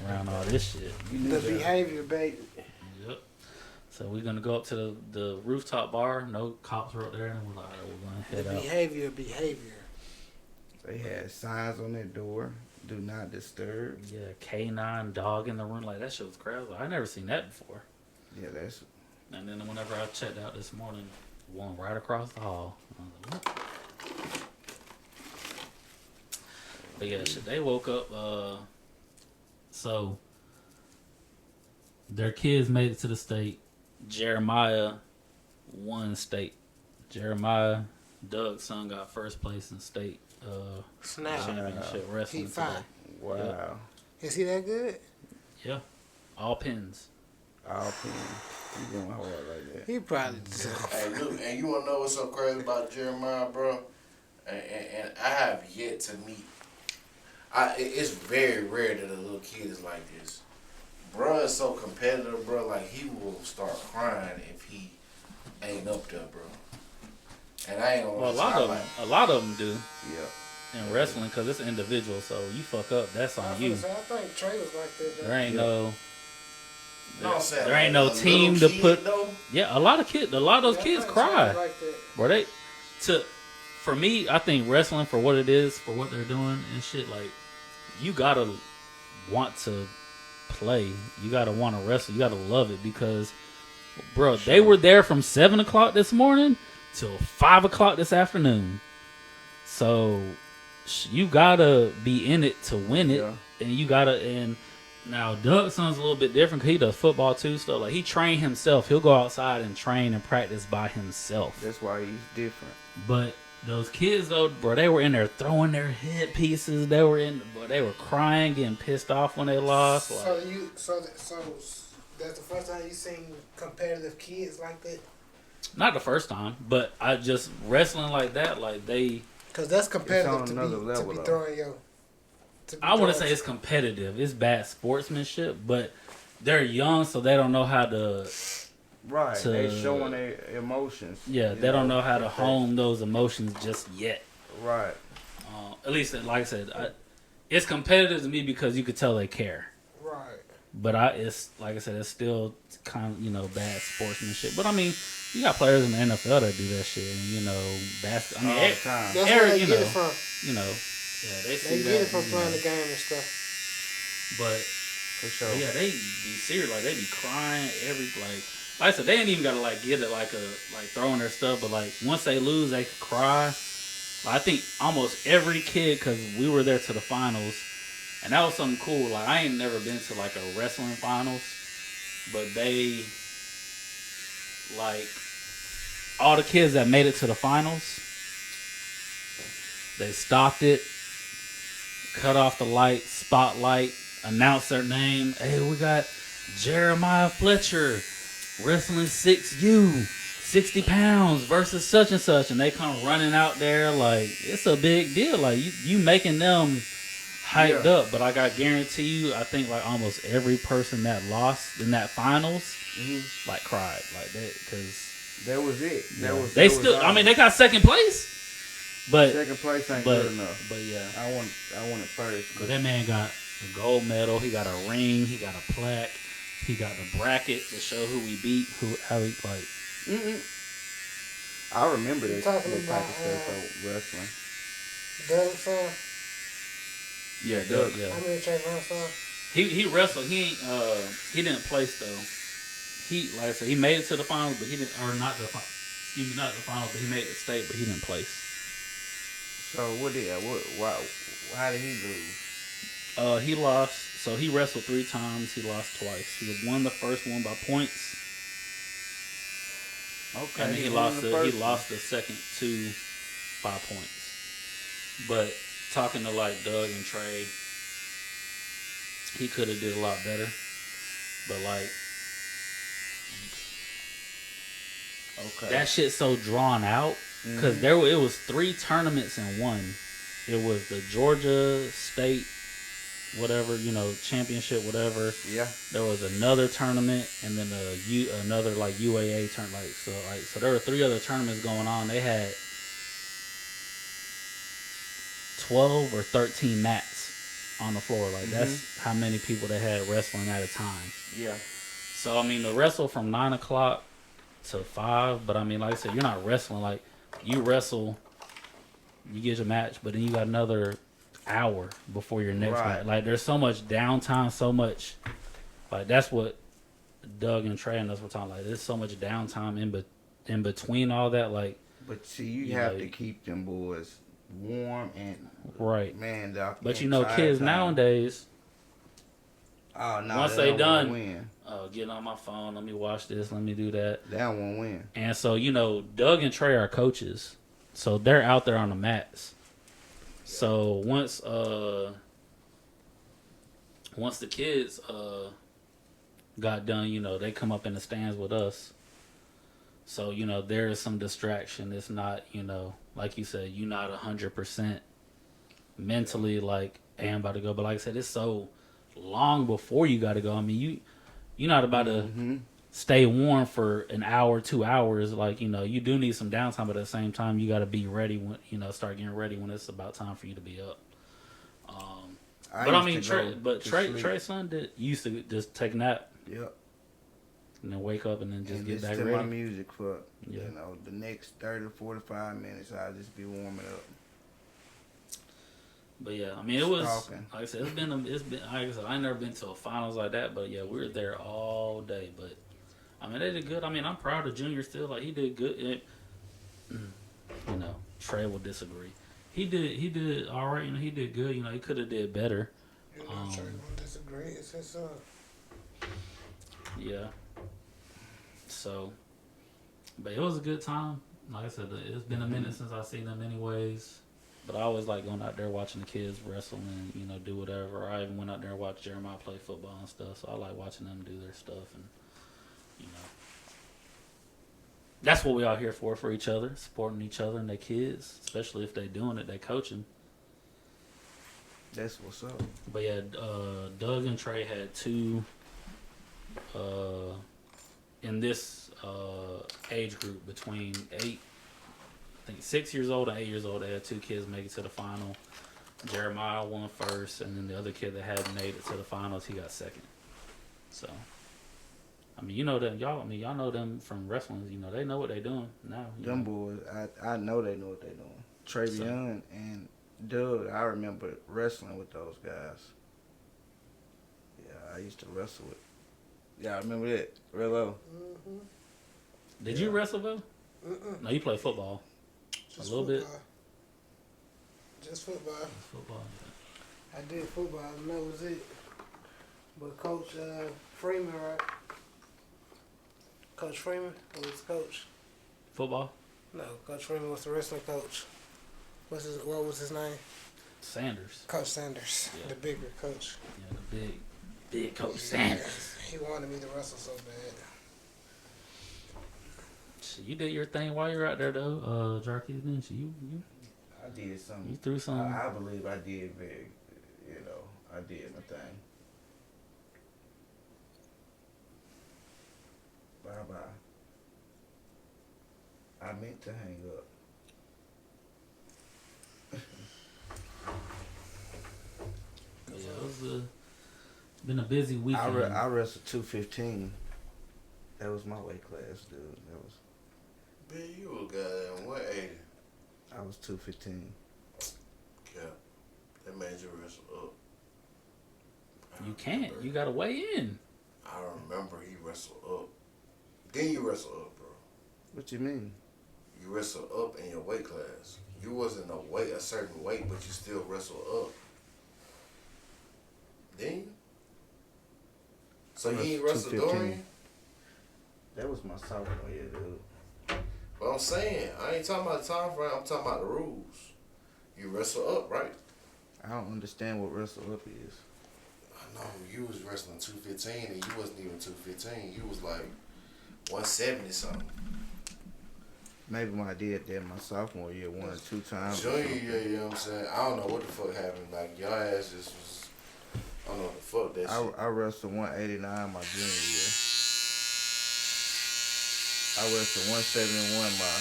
around all this shit. The behavior, baby. Yep. So we're gonna go up to the rooftop bar. No cops were up there, and we're like, all right, we're gonna The head out. behavior. They had signs on their door. Do not disturb. Yeah, K9 dog in the room. Like, that shit was crazy. I never seen that before. Yeah, that's And then whenever I checked out this morning, one right across the hall. I was like, what? But yeah, shit, they woke up. So their kids made it to the state. Jeremiah won state. Jeremiah, Doug's son, got first place in state Snap. championship wrestling He fine. today. wow. Yep. Is he that good? Yeah, all pins. All pin. You going hard like that? He probably. Hey, look, and you wanna know what's so crazy about Jeremiah, bro? And I have yet to meet. It's very rare that a little kid is like this. Bro is so competitive, bro. Like he will start crying if he ain't up there, bro. And I ain't gonna. Well, a lot of them do Yeah. in wrestling because it's individual. So you fuck up, that's on you. I think Trey was like that. There ain't no. You know what I'm saying? There ain't Like, no a team little to kid, put. though, Yeah, a lot of those kids cry. Like that. Bro, for me, I think wrestling for what it is, for what they're doing and shit, like, you gotta want to play. You gotta want to wrestle. You gotta love it because, bro, they were there from 7 o'clock this morning till 5 o'clock this afternoon. So you gotta be in it to win it, Yeah. and now Doug's son's a little bit different because he does football too. So like he trained himself. He'll go outside and train and practice by himself. That's why he's different. But those kids though, bro, they were in there throwing their headpieces. They were crying, getting pissed off when they lost. So Like, that's the first time you seen competitive kids like that. Not the first time, but I just wrestling like that, like they. Cause that's competitive on to another be level, though. throwing your. I wouldn't say it's competitive. It's bad sportsmanship, but they're young, so they don't know how to. Right. To- They showing their emotions. Yeah, you they don't know how to if they- hone those emotions just yet. Right. At least, like I said, it's competitive to me because you could tell they care. Right. But it's like I said, it's still kind of bad sportsmanship. But I mean, you got players in the NFL that do that shit, and I mean, All the time. That's Eric, where they you get know, it from. yeah, they see They that. get it from you playing know. the game and stuff. But For sure. yeah, they be serious. Like they be crying like I said, they ain't even gotta like get it like throwing their stuff. But like once they lose, they could cry. Like, I think almost every kid, because we were there to the finals, and that was something cool. Like I ain't never been to like a wrestling finals, but they like all the kids that made it to the finals, they stopped it, cut off the light, spotlight, announced their name. Hey, we got Jeremiah Fletcher, wrestling 6U, 60 pounds versus such and such. And they come running out there like, it's a big deal. Like, you making them hyped Yeah. up. But like, I guarantee you, I think like almost every person that lost in that finals, like cried. Like that, because That was it. That was. they that was still, all. I mean, they got second place. But, Second place ain't but, good enough. but yeah. I want it first. But that man got a gold medal. He got a ring. He got a plaque. He got the bracket to show who we beat. How he like. I remember You that talking type of about, stuff though, wrestling. Doug son. Yeah, Doug. yeah. I mean Trayvon son. He wrestled. He ain't. He didn't place though. He like I said, he made it to the finals, but he didn't. Or not the. Excuse me, not the finals, but he made the state, but he didn't place. So how did he lose? He lost. So he wrestled 3 times. He lost twice. He won the first one by points. Okay. And then he won lost the second 2 by points. But talking to like Doug and Trey, he could have did a lot better. But like that shit's so drawn out because it was 3 tournaments in one. It was the Georgia State, whatever, championship, whatever. Yeah. There was another tournament, and then another like UAA tournament. So there were 3 other tournaments going on. They had 12 or 13 mats on the floor. Like that's how many people they had wrestling at a time. Yeah. So I mean, to wrestle from 9 o'clock to 5, but I mean, like I said, you're not wrestling. Like you wrestle, you get your match, but then you got another hour before your next match. Like there's so much downtime, so much. Like that's what Doug and Trey and us were talking. Like there's so much downtime in between all that. Like, but see, you have to keep them boys warm and right, man. But kids nowadays. Oh no! Once they done, win. Getting on my phone, let me watch this, let me do that. They won't win. And so Doug and Trey are coaches, so they're out there on the mats. So once the kids got done, they come up in the stands with us. So there is some distraction. It's not like you said, you're not 100% mentally like, hey, I'm about to go. But like I said, it's so long before you got to go. I mean, you're not about to stay warm for an hour, 2 hours. Like, you do need some downtime, but at the same time, you got to be ready when, start getting ready when it's about time for you to be up. Trey's son used to just take a nap. Yep. And then wake up and then just get back to ready. my music for, Yeah. the next 30 to 45 minutes. I'll just be warming up. But yeah, I mean, it was Stalking. like I said, it's been like I said, I ain't never been to a finals like that, but yeah, we were there all day. But I mean, they did good. I mean, I'm proud of Junior still. Like he did good. Trey will disagree. He did all right. He did good. He could have did better. Trey won't disagree. It's his son. Yeah. So, but it was a good time. Like I said, it's been a minute since I've seen them anyways. But I always like going out there watching the kids wrestle and, do whatever. I even went out there and watched Jeremiah play football and stuff. So I like watching them do their stuff and, That's what we all here for each other, supporting each other and their kids, especially if they doing it, they coaching. That's what's up. But yeah, Doug and Trey had two in this age group between 6 years old and 8 years old. They had two kids make it to the final. Jeremiah won first, and then the other kid that hadn't made it to the finals, he got second. So, I mean, you know them, y'all. I mean, y'all know them from wrestling. You know, they know what they're doing now. Them boys, I know they know what they're doing. Travion and Doug, I remember wrestling with those guys. Yeah, I used to wrestle with. Yeah, I remember that. Relo. Mm-hmm. Did you wrestle though? No, you play football. Just A little bit. Just football. Football. I did football, and that was it. But Coach Freeman, right? Coach Freeman was coach. Football. No, Coach Freeman was the wrestling coach. What was his name? Sanders. Coach Sanders, Yeah. the bigger coach. Yeah, the big Coach Sanders. He wanted me to wrestle so bad. Shit, you did your thing while you were out there though, Jarkey, didn't you? I did something. You threw some. I believe I did very, I did my thing. Bye. I meant to hang up. Yeah, it was been a busy weekend. I wrestled 215. That was my weight class, dude. That was. Man, you a goddamn 180. I was 215. Yeah. That made you wrestle up. You can't. You gotta weigh in. I remember he wrestled up. Then you wrestle up, bro. What you mean? You wrestle up in your weight class. You wasn't a certain weight, but you still wrestle up. Then you? So you ain't wrestled 215. Dorian? That was my sophomore year, dude. But I'm saying, I ain't talking about the time frame, I'm talking about the rules. You wrestle up, right? I don't understand what wrestle up is. I know, you was wrestling 215 and you wasn't even 215. You was like 170 something. Maybe when I did that my sophomore year, 1 or 2 times. or Junior something. year, you know what I'm saying? I don't know what the fuck happened. Like, your ass just was, I don't know what the fuck that shit. I wrestled 189 my junior year. I wrestled 171 my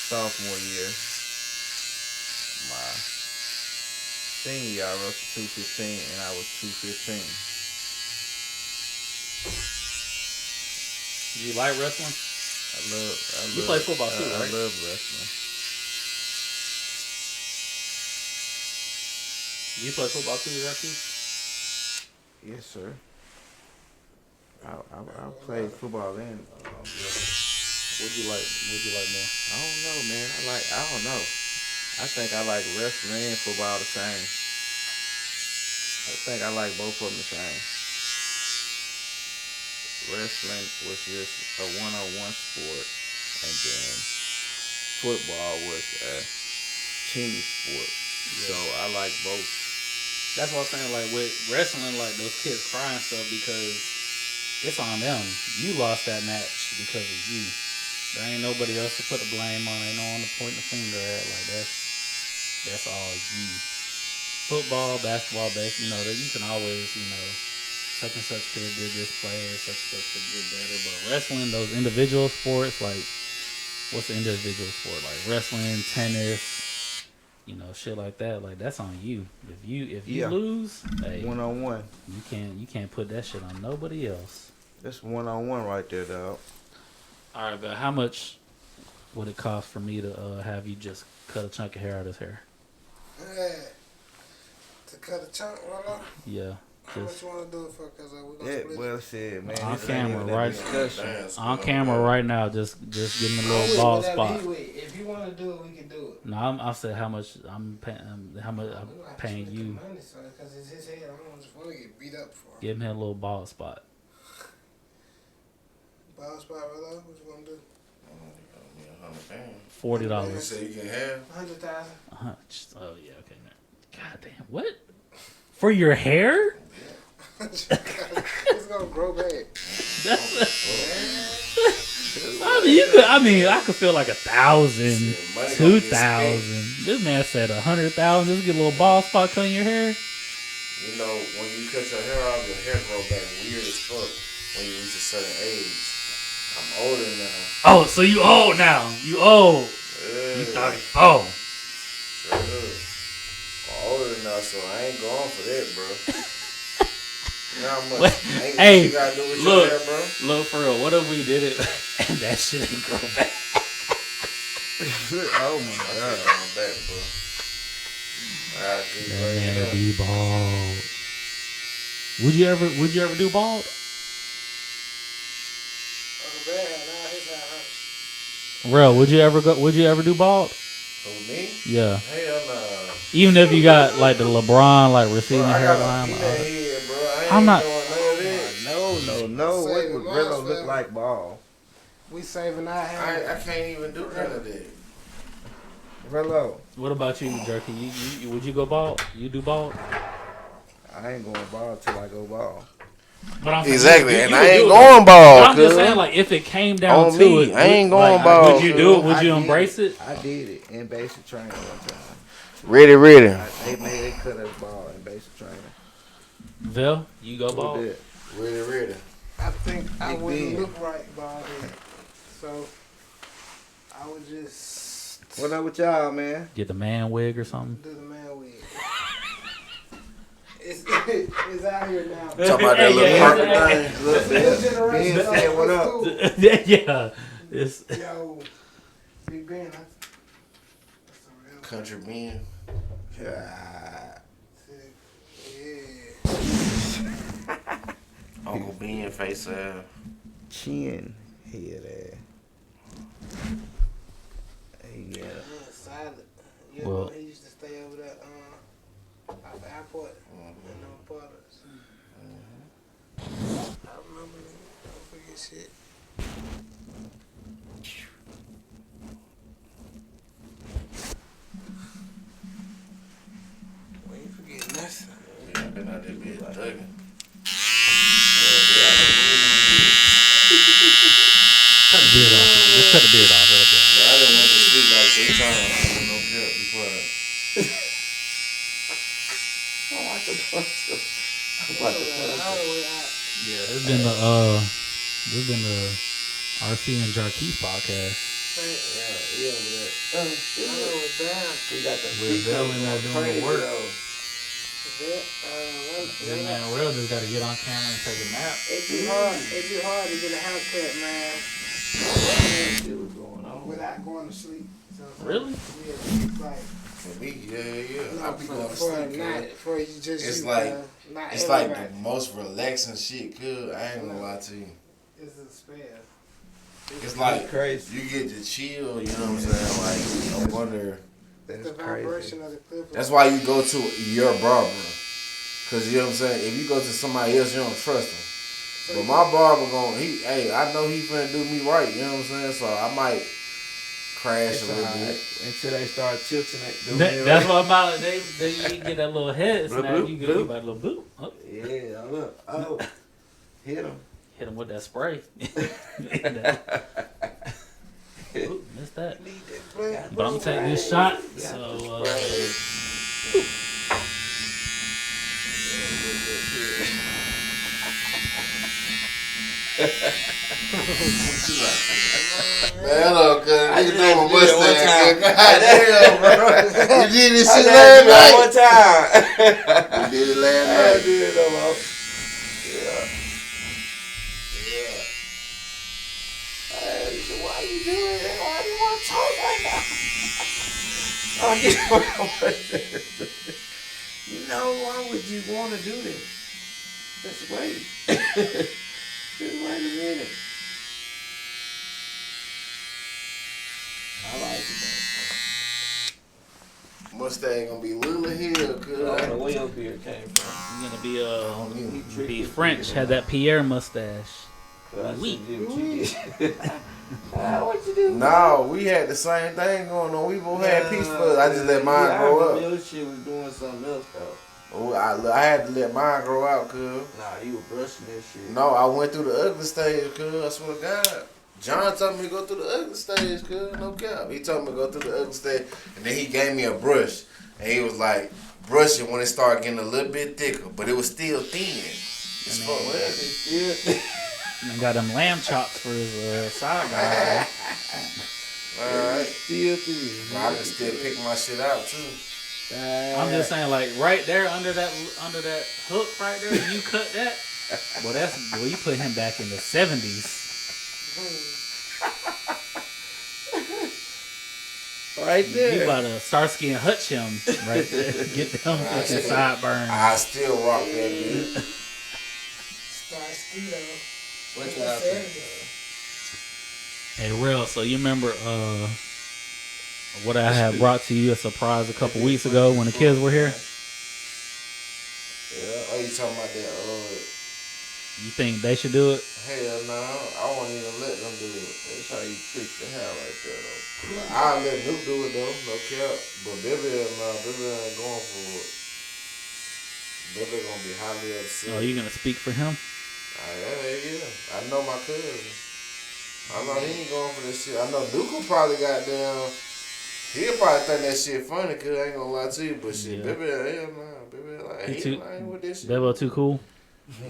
sophomore year. My senior year, I wrestled 215 and I was 215. You like wrestling? You play football too, I right? love wrestling. You play football too, Jarkey? Yes, sir. I played football and What'd you like more? I don't know, man. I don't know. I think I like wrestling and football the same. I think I like both of them the same. Wrestling was just a one-on-one sport, and then football was a team sport. So I like both. That's what I'm saying. Like with wrestling, like those kids cry and stuff because it's on them. You lost that match because of you. There ain't nobody else to put the blame on. Ain't no one to point the finger at. Like that's all you. Football, basketball, you know that you can always, such and such kid did this play, such and such kid did better. But wrestling, those individual sports, like what's the individual sport? Like wrestling, tennis, shit like that. Like that's on you. If you Yeah. lose, hey, One-on-one. you can't put that shit on nobody else. That's one-on-one right there, dog. All right, but how much would it cost for me to have you just cut a chunk of hair out of his hair? Yeah. To cut a chunk right off? Yeah, How much just you want to do it for? Because we're going to Yeah, split well said, man. On This ain't camera, even a right? discussion. Dance, on man. camera right now. Just give me a I'm little with bald whatever spot. he with. If you want to do it, we can do it. No, I said how much I'm paying. How much We I'm gonna have to paying split you. the money, son, because it's his head. I don't just want to get beat up for him. Give me a little bald spot. Ball spot, brother. What you want to do? $40. You say you can have? 100,000. Oh yeah, okay. God damn, what? For your hair? It's going to grow back. That's I could feel like 1,000, Shit, money gonna 2,000. This man said 100,000. Just get a little bald spot cut in your hair. You know, when you cut your hair off, your hair grow back weird as fuck when you reach a certain age. I'm older now. Oh, so you old now? You old? You Yeah, 34. sure is. I'm older now, so I ain't going for that, bro. You know how much ain't Hey, you gotta do with look. your hair, bro? Look, for real, what if we did it and that shit ain't grow back? Oh my I god. can't come back, bro. I gotta keep That bringing man it will up. be bald. Would you ever do bald? Real, would you ever do bald? Who, me? Yeah. Hell nah. Even if you got like the LeBron like receding Bro, I got a hairline. peanut Like, head, bro. I ain't I'm not- doing none of that. No. What Saving would mine Rello look forever. like ball? We saving our hair. I can't even do none of that. Rello, what about you, Jerky? You would you go bald? You do bald? I ain't going ball till I go ball. But I'm saying, Exactly, you and would I do ain't it, going though. bald. But I'm just cuz. saying, like, if it came down On to me, it, I ain't going like, bald, Would you do it? cuz. Would you I did embrace it? I did it in basic training one time. Ready. They cut us ball in basic training. Vel, you go Who bald? did? Ready. I think I Big wouldn't Ben. look right bald head. So I would just What up with y'all, man? Get the man wig or something? do the man wig. It's out here now. Talking about that little Yeah, purple yeah. thing. Look, This Ben, generation Ben said, what up? cool. Yeah. It's, Yo, Big Ben, that's a real Country Ben. Ah, yeah. Uncle Ben face ass. chin head ass. Yeah. Silent. You Well- know, he used to stay over there at the airport in them apartments. I remember that. Don't forget shit. We ain't forget nothing. Yeah, I been out there being thugging. cut the beard off. Just cut the beard off. It'll be all right. I done went to sleep like 3 times. No care. Be quiet. Yeah, this been the RC and Jarkeith podcast. With Vel in there doing the work. This man real just gotta get on camera and take a nap. It'd be hard to get a haircut, man, without going to sleep. So, Really? Yeah, it's like For me, yeah. I be going to for a sleep, night, cuz. for you just It's you, like- not It's like everybody. the most relaxing shit, cuz. I ain't gonna lie to you. It's a spell. It's like crazy. you get to chill, you know what I'm saying? Like, I wonder. That's The crazy. vibration of the clip. That's why you go to your barber. Cause you know what I'm saying? If you go to somebody else, you don't trust him. But my barber I know he finna do me right, you know what I'm saying? So I might crash It's a little alright. bit. Until they start tilting it. That's what I'm about. They you get that little head Bloop, snap. bloop, You get bloop. about a little boop. Oh, Yeah, look. Oh, hit him. hit him with that spray. Oop, missed that. But I'm taking this shot. So Man, hello, cuz. Nigga did know my it one mustache. time. God damn, bro. You did this shit I last did that one night. time. You did it last I night. did it, though, bro. Hey, he said, why you doing that? Why do you want to talk right now? You know, why would you want to do this? Just wait. Just wait a minute. I like it, Mustache gonna be little hill, though. I cuz. don't know where your beard came from. you're gonna You. be French. Had that Pierre mustache. I Oui. said, "Do what you did." What you do? No, we had the same thing going on. We both had peach fuzz. I just let mine grow up. Your shit was doing something else, though. Oh, I had to let mine grow out, cuz. Nah, you were brushing that shit. No, I went through the ugly stage, cuz. I swear to God. John told me to go through the ugly stage, cuz, no cap. He told me to go through the ugly stage, and then he gave me a brush, and he was like, brush it when it started getting a little bit thicker, but it was still thin. It's fuck, And got them lamb chops for his sideburn. Alright. Still thin. I can still pick my shit out, too. I'm just saying, like right there under that hook right there, you cut that. Well, you put him back in the 70s. Right there. You about to Starsky and Hutch him right there. Get them fucking sideburns. I still rock that bitch. Starsky though. What y'all think? Hey, real. So you remember what I had brought to you a surprise a couple weeks ago when the kids were here? Yeah, oh, you talking about that, You think they should do it? hell no, I won't even let them do it. That's how you trick the hair right there, though. I'll let Nuke do it though, no cap. But Baby ain't going for it. Baby gonna be highly upset. Oh, you gonna speak for him? Yeah. I know my cousin. I know he ain't going for this shit. I know Duke will probably he'll probably think that shit funny, cause I ain't gonna lie to you, but shit, Yeah. Baby, hell nah. Baby, like, he ain't with this shit. Bebo too cool?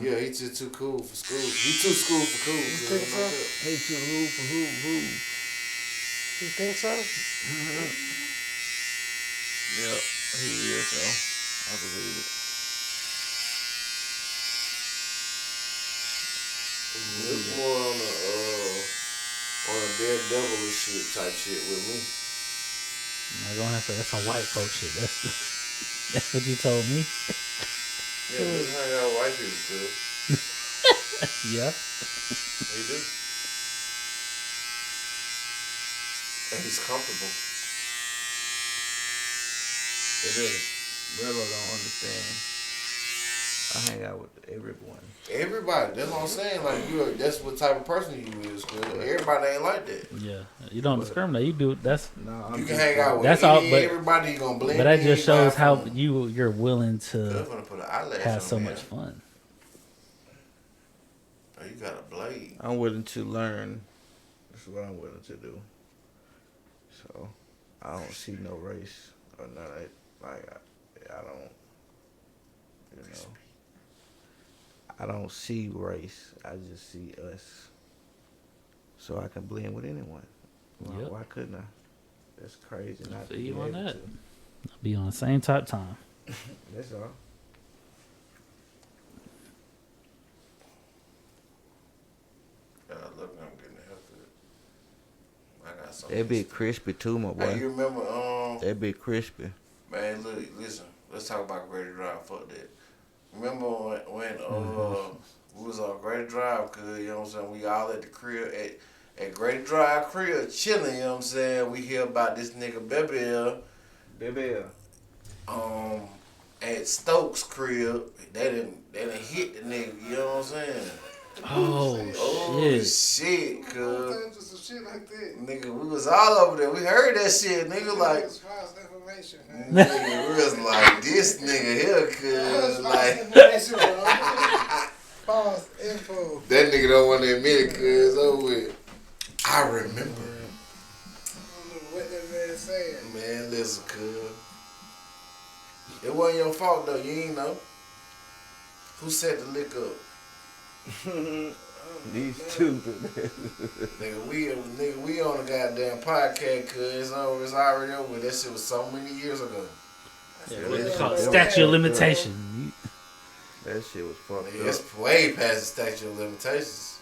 Yeah, he just too cool for school. He too school for cool. You think so? Hey, to who for who? You think so? Yep, he is, though. I believe it. Look more on the daredevil shit type shit with me. I'm gonna say that's some white folk shit. That's what you told me. Yeah, this hang out with white people, too. Yeah. He do. And he's comfortable. It is. Brother don't understand. I hang out with everyone. Everybody, that's what I'm saying. Like that's what type of person you is. Cause everybody ain't like that. Yeah. You don't discriminate. You do. That's. No, I'm You can just hang out with That's all, but- everybody. You gonna blend. But that in, just shows how I'm you're willing to gonna put an eyelash have on so there. much fun. Oh, you got a blade. I'm willing to learn. That's what I'm willing to do. So, I don't see no race or none of it. Like, I don't, you know. I don't see race. I just see us. So I can blend with anyone. Yep. Why couldn't I? That's crazy. Not to feel be you on able that. to. Be on the same type time. That's all. Look, I'm getting the hell to it. I got something. That bit crispy too, my Hey, boy. you remember? That bit crispy. Man, look, listen. Let's talk about Grady Drive. Fuck that. Remember when we was on Grady Drive? Cause you know what I'm saying. We all at the crib at Grady Drive crib chilling. You know what I'm saying. We hear about this nigga Baby. At Stokes crib. They didn't hit the nigga. You know what I'm saying. Oh, Shit, cuz. Sometimes some shit like that. Nigga, we was all over there. We heard that shit. Nigga, like, It's false information, man. nigga, we was like, this nigga here, cuz. Like, Information, bro. False info. that nigga don't want to admit it, cuz. Over with. I remember. I don't know what that man saying. Man, listen, cuz. It wasn't your fault, though. You ain't know. Who set the lick up? These two. Nigga, we on a goddamn podcast, cuz. It's already over. That shit was so many years ago. yeah. What they call it? Statute of limitation. That shit was fucked Nigga, up. it's way past the statute of limitations.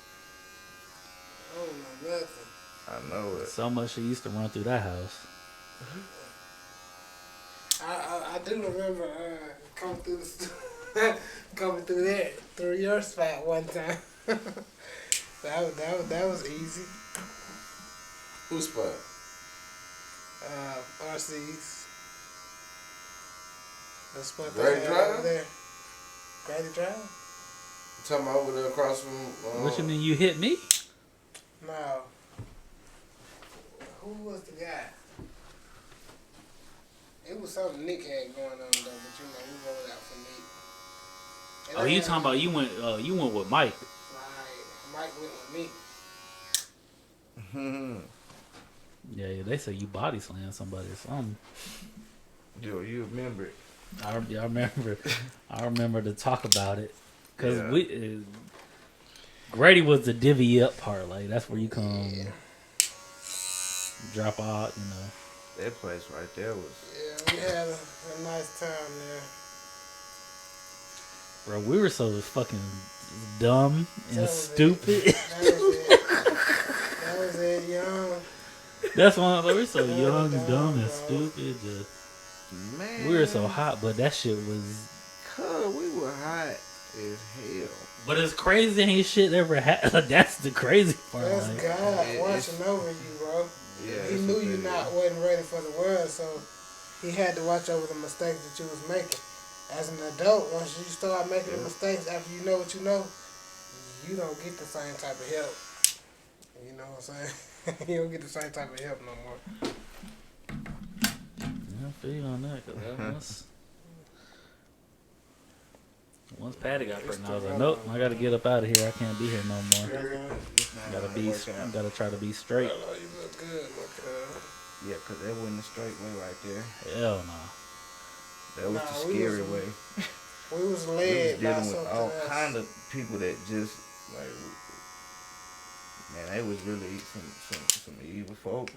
I don't know nothing. I know it. So much shit used to run through that house. I do remember coming through that through your spot one time. that was easy. Who spot? RC's. The spot Grady they had Drive? over there. Grady Drive? You talking about over there across from? What you mean you hit me? No. Who was the guy? It was something Nick had going on though, but you know we rolled out for Nick. And Oh, I you had- talking about you went with Mike? Right, Mike went with me. Yeah, they say you body slam somebody or something. Yo, you remember it? I remember. I remember to talk about it because Yeah. Grady was the divvy up part. Like that's where you come drop out. That place right there was. Yeah, we had a nice time there. Bro, we were so fucking dumb and That was stupid. That was it. That was it, young. That's why we were so Yeah, young, dumb, dumb, and bro. stupid. Just, Man. we were so hot, but that shit was. Cuz we were hot as hell. But it's crazy ain't shit ever happened. That's the crazy part. That's Like, God it- watching over you, bro. Yeah, He it's knew what you it not is. wasn't ready for the world, so he had to watch over the mistakes that you was making. As an adult, once you start making the mistakes after you know what you know, you don't get the same type of help. You know what I'm saying? You don't get the same type of help no more. I feel you on that. Cause once Patty got pregnant, I was like, nope, I gotta get up out of here. I can't be here no more. Gotta try to be straight. Oh, you look good, look good. Yeah, cause that wasn't the straight way right there. Hell no. That was Nah, the we scary was- way. We was We was led by dealing with something all else. kind of people that just like, man, they was really some evil folks.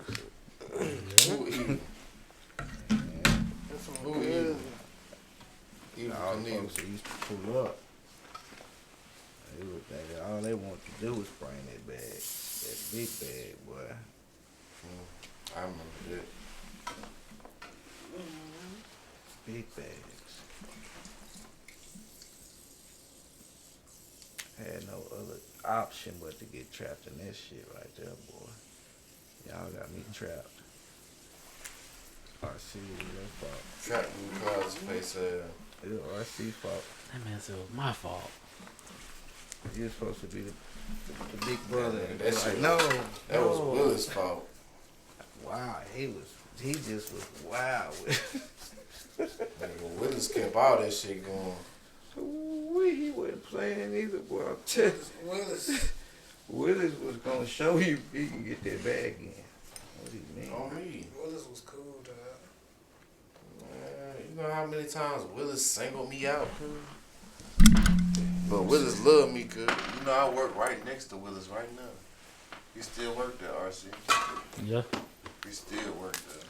Who evil? That's some Who good. evil? Evil All the Knievel. folks that used to pull up. All they wanted to do was bring that bag, that big bag, boy. I remember that. Big bags. Had no other option but to get trapped in that shit right there, boy. Y'all got me trapped. RC, your fault. Trap me cause face It was RC's fault. That man said it was my fault. You was supposed to be the big brother. Yeah, And that like, shit no, that was no. Willis' fault. Wow, he just was wild with Nigga, Willis kept all that shit going. he wasn't playing either, boy. I'm telling you. Willis was gonna show you he can get that bag in. What do you mean? On me. Willis was cool, dog. Man, you know how many times Willis singled me out, cuz? But Willis loved me, cuz. You know I work right next to Willis right now. He still work there, RC. Yeah, He still work there.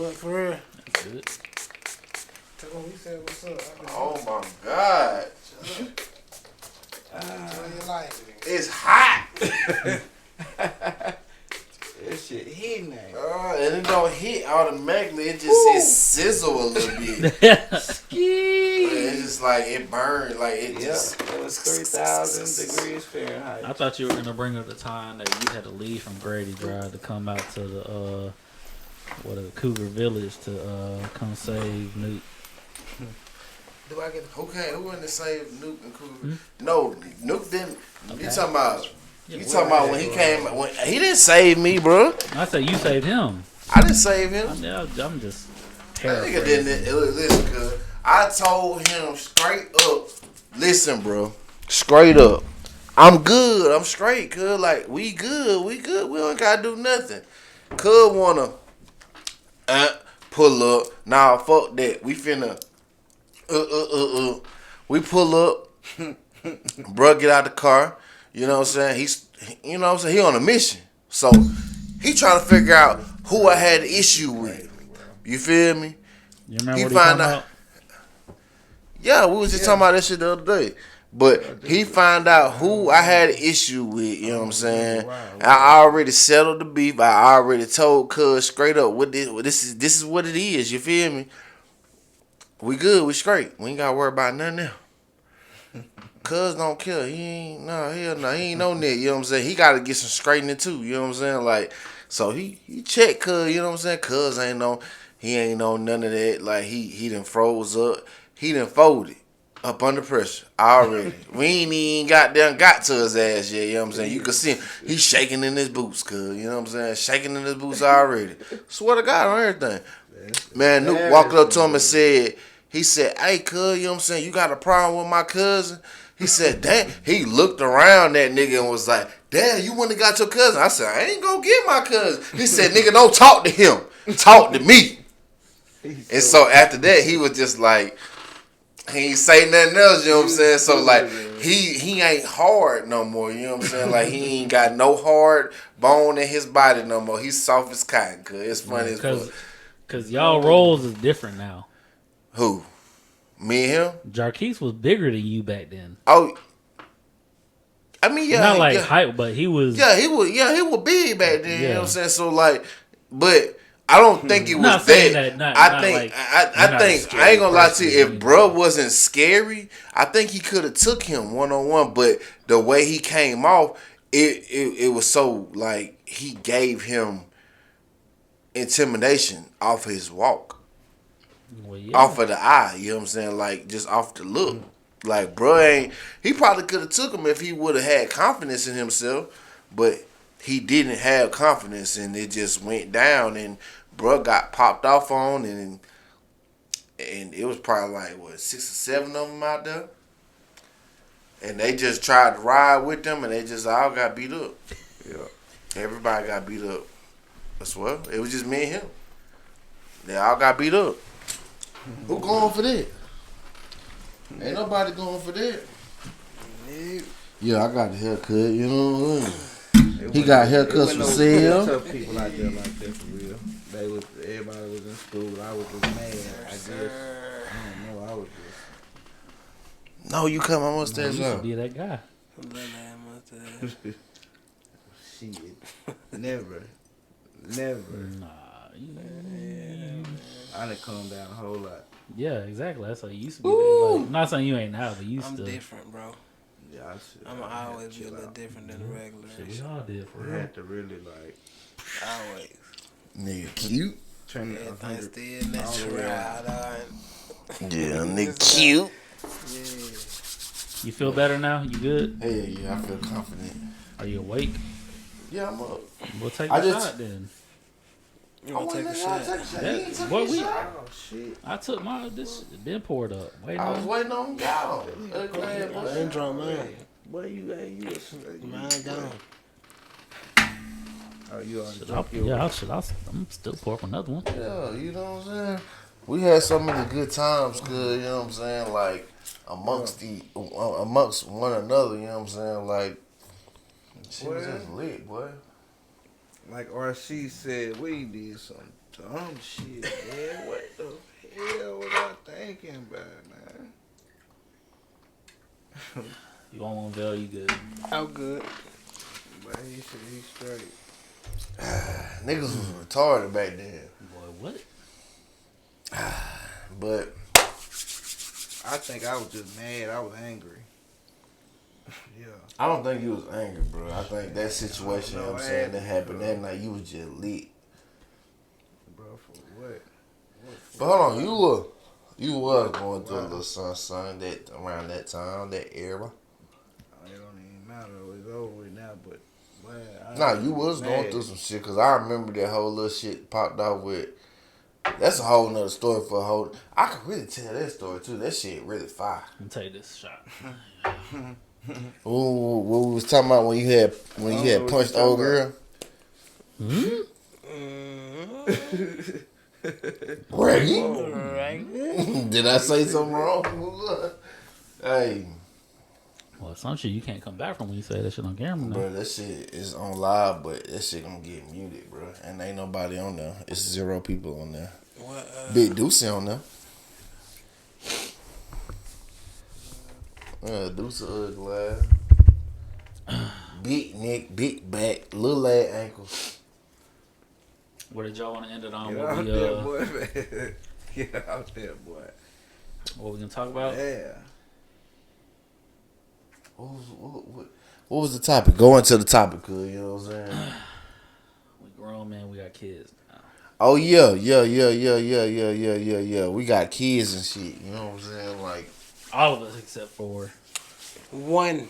What, for real? that's good. Tell him we said what's up. Oh my God. Enjoy your life. It's hot. That shit hitting that. And it don't hit automatically. It just it sizzle a little bit. It's just like it burned. Like it Yep, just. it was 3,000 degrees Fahrenheit. I thought you were gonna bring up the time that you had to leave from Grady Drive to come out to the Cougar Village to come save Newt. Do I get Okay, who in the save Nuke and Cougar? Hmm? No, Nuke didn't. Okay. You talking about? Yeah, You talking about when he came? When he didn't save me, bro. I said you saved him. I didn't save him. I'm just That nigga paraphrasing. didn't. Listen, cuz I told him straight up. Listen, bro. Straight up. I'm good. I'm straight, cuz. Like, we good. We good. We don't gotta do nothing. Cuz wanna pull up. Nah, fuck that. We finna we pull up. Bruh get out the car. You know what I'm saying? He's you know what I'm saying? He on a mission. So he trying to figure out who I had the issue with. You feel me? You remember He what he find talking out- about? Yeah, we was just talking about that shit the other day. But he found out who I had an issue with, you know what I'm saying? I already settled the beef. I already told Cuz straight up what this is what it is, you feel me? We good, we straight. We ain't gotta worry about nothing else. Cuz don't care. He ain't hell no, he ain't no nigga, you know what I'm saying? He gotta get some straightening too, you know what I'm saying? Like, so he checked Cuz, you know what I'm saying? Cuz ain't no none of that. Like he done froze up. He done folded up under pressure already. We ain't even got to his ass yet, you know what I'm saying? You can see him. He's shaking in his boots, cuz, you know what I'm saying? Shaking in his boots already. Swear to God on everything. Man, Nuke walked up to him and said, he said, hey, cuz, you know what I'm saying? You got a problem with my cousin? He said, "Damn." He looked around that nigga and was like, "Damn, you went and got your cousin." I said, "I ain't gonna get my cousin." He said, "Nigga, don't talk to him. Talk to me." And so after that, he was just like, he ain't say nothing else, you know what I'm saying? So like he ain't hard no more, you know what I'm saying? Like he ain't got no hard bone in his body no more. He's soft as cotton, cuz it's funny as fuck. Cause y'all roles is different now. Who? Me and him? Jarquise was bigger than you back then. Oh, I mean, yeah, Not like yeah, height, but he was. he was big back then. You know Yeah. what I'm saying? So like, but I don't think it was Not saying that, not like I you're not a think I scary ain't gonna lie to you. person, If bruh wasn't scary, I think he could have took him 1-on-1. But the way he came off, it was so like he gave him intimidation off his walk. Well, yeah. Off of the eye, you know what I'm saying? Like, just off the look. Like, bro, he probably could have took him if he would have had confidence in himself, but he didn't have confidence, and it just went down, and bro got popped off on, and it was probably like, what, 6 or 7 of them out there? And they just tried to ride with them, and they just all got beat up. Yeah. Everybody got beat up. As well. It was just me and him. They all got beat up. Who going for that? Ain't nobody going for that. Yeah, I got a haircut, you know what I mean? He got haircuts for sale. Tough people out there like that for real. Everybody was in school. I was just mad. I guess. I don't know. I was just. No, you cut my mustache You used to off. be that guy. Shit. Never. Nah. I done calmed down a whole lot. Yeah, exactly. That's how you used to be. Like, not saying you ain't now, but you used I'm to. different, bro. Yeah, I should. I'm always be a little different than the regular. Shit, we all did for I real. had to really like Always. Nigga cute. turn it Everything 100. still natural. Yeah, nigga cute. Yeah. You feel better now? You good? Hey, yeah, I feel confident. Are you awake? Yeah, I'm up. We'll take I the just- shot then. You want to take a shot? That, what we? Oh shit. I took my. This shit been poured up. Wait, I was no. waiting on y'all. Ugly ass I boy. ain't drunk mine. Boy, you Mine gone. Oh, you already Shit, drunk I'm still pouring another one. Yeah, you know what I'm saying? We had so many good times, cuz, you know what I'm saying? Like, amongst one another, you know what I'm saying? Like, shit was Well, just lit, boy. Like RC said, we did some dumb shit, man. What the hell was I thinking about, man? You want one, Vel? You good? How good? But he said he's straight. Niggas was retarded back then. Boy, what? But, I think I was just mad. I was angry. Yeah. I don't think you was angry, bro. I think that situation, you know what I'm saying, that happened that night, you was just lit. Bro, for what? But hold on, you was going through a little son that around that time, that era. It don't even matter. It's over with now, but Nah, you was going through some shit, cause I remember that whole little shit popped off with. That's a whole nother story for a whole. I could really tell that story too. That shit really fire. Let me take this shot. Ooh, what we was talking about when you had punched old girl. Reggie? Did I say something wrong? Hey, Well, some shit you can't come back from when you say that shit on camera now. bro, that shit is on live, but that shit gonna get muted, bro. And ain't nobody on there. It's 0 people on there. What? Big Deuce on there. Deuce ugly ass. Big neck, big back, little ass ankles. Where did y'all want to end it on? Get What out we there, boy, man. Get out there, boy. what we gonna talk about? Yeah. What was the topic? Go into the topic, cuz, you know what I'm saying? We grown man, we got kids now. Oh, yeah. We got kids and shit, you know what I'm saying? Like, All of us except for One.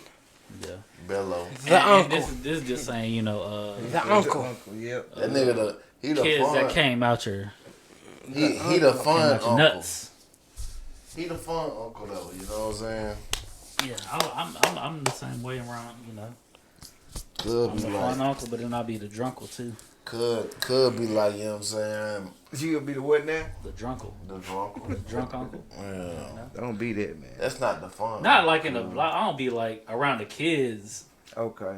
yeah. Bello. The And uncle. this is just saying, you know, The uncle. Yep. That nigga, he the kids fun. that came out your He the fun out your uncle. nuts. He the fun uncle though, you know what I'm saying? Yeah, I'm the same way around. You know, Could I'm be the like, fun uncle, but then I'll be the drunkle too. could be like, you know what I'm saying? You gonna be the what now? The drunkle, The drunk. the drunk uncle. Yeah. Don't be that, man. That's not the fun. Not like in the. I don't be like around the kids. Okay.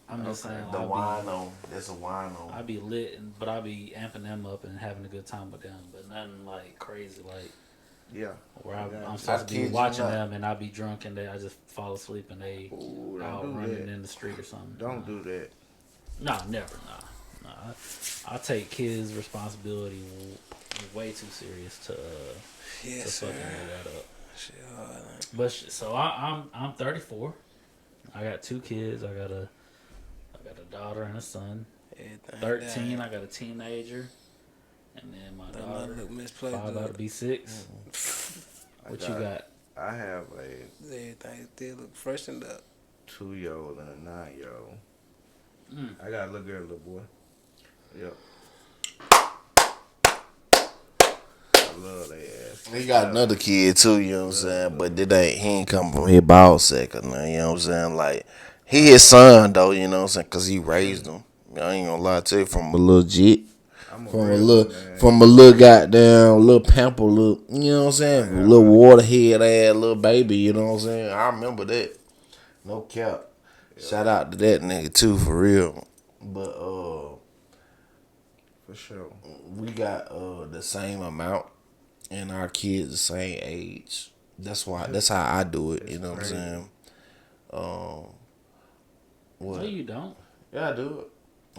I'm just saying. The wine on. That's a wine on. I be lit, but I be amping them up and having a good time with them. But nothing like crazy, like Yeah. where Yeah. I'm supposed to kid be you watching not. them and I be drunk and I just fall asleep and they Ooh, out don't do running that. in the street or something. Don't do that. No, never. No. I take kids' responsibility way too serious to Yes, fucking sir. roll that up. Shit hard. But so I'm 34. I got 2 kids. I got a daughter and a son. Everything 13. died. I got a teenager, and then my That daughter. look misplaced. 5 about to be 6. What you got? I have a Everything still look freshened up. 2-year-old and a 9-year-old. Mm. I got a little girl, little boy. Yep. I love that ass. He got another kid too, you know what I'm saying? But he ain't come from his ball sack or nothing, you know what I'm saying? Like, he his son though, you know what I'm saying? Cause he raised him. I ain't gonna lie to you, from a little jit. I'm From a real little, man. from a little goddamn little pamper, little, you know what I'm saying? Little waterhead ass little baby, you know what I'm saying? I remember that. No cap. Shout out to that nigga too, for real. But For sure. we got the same amount, and our kids the same age. That's how I do it. You know what I'm crazy. saying? What? No, you don't. Yeah, I do it.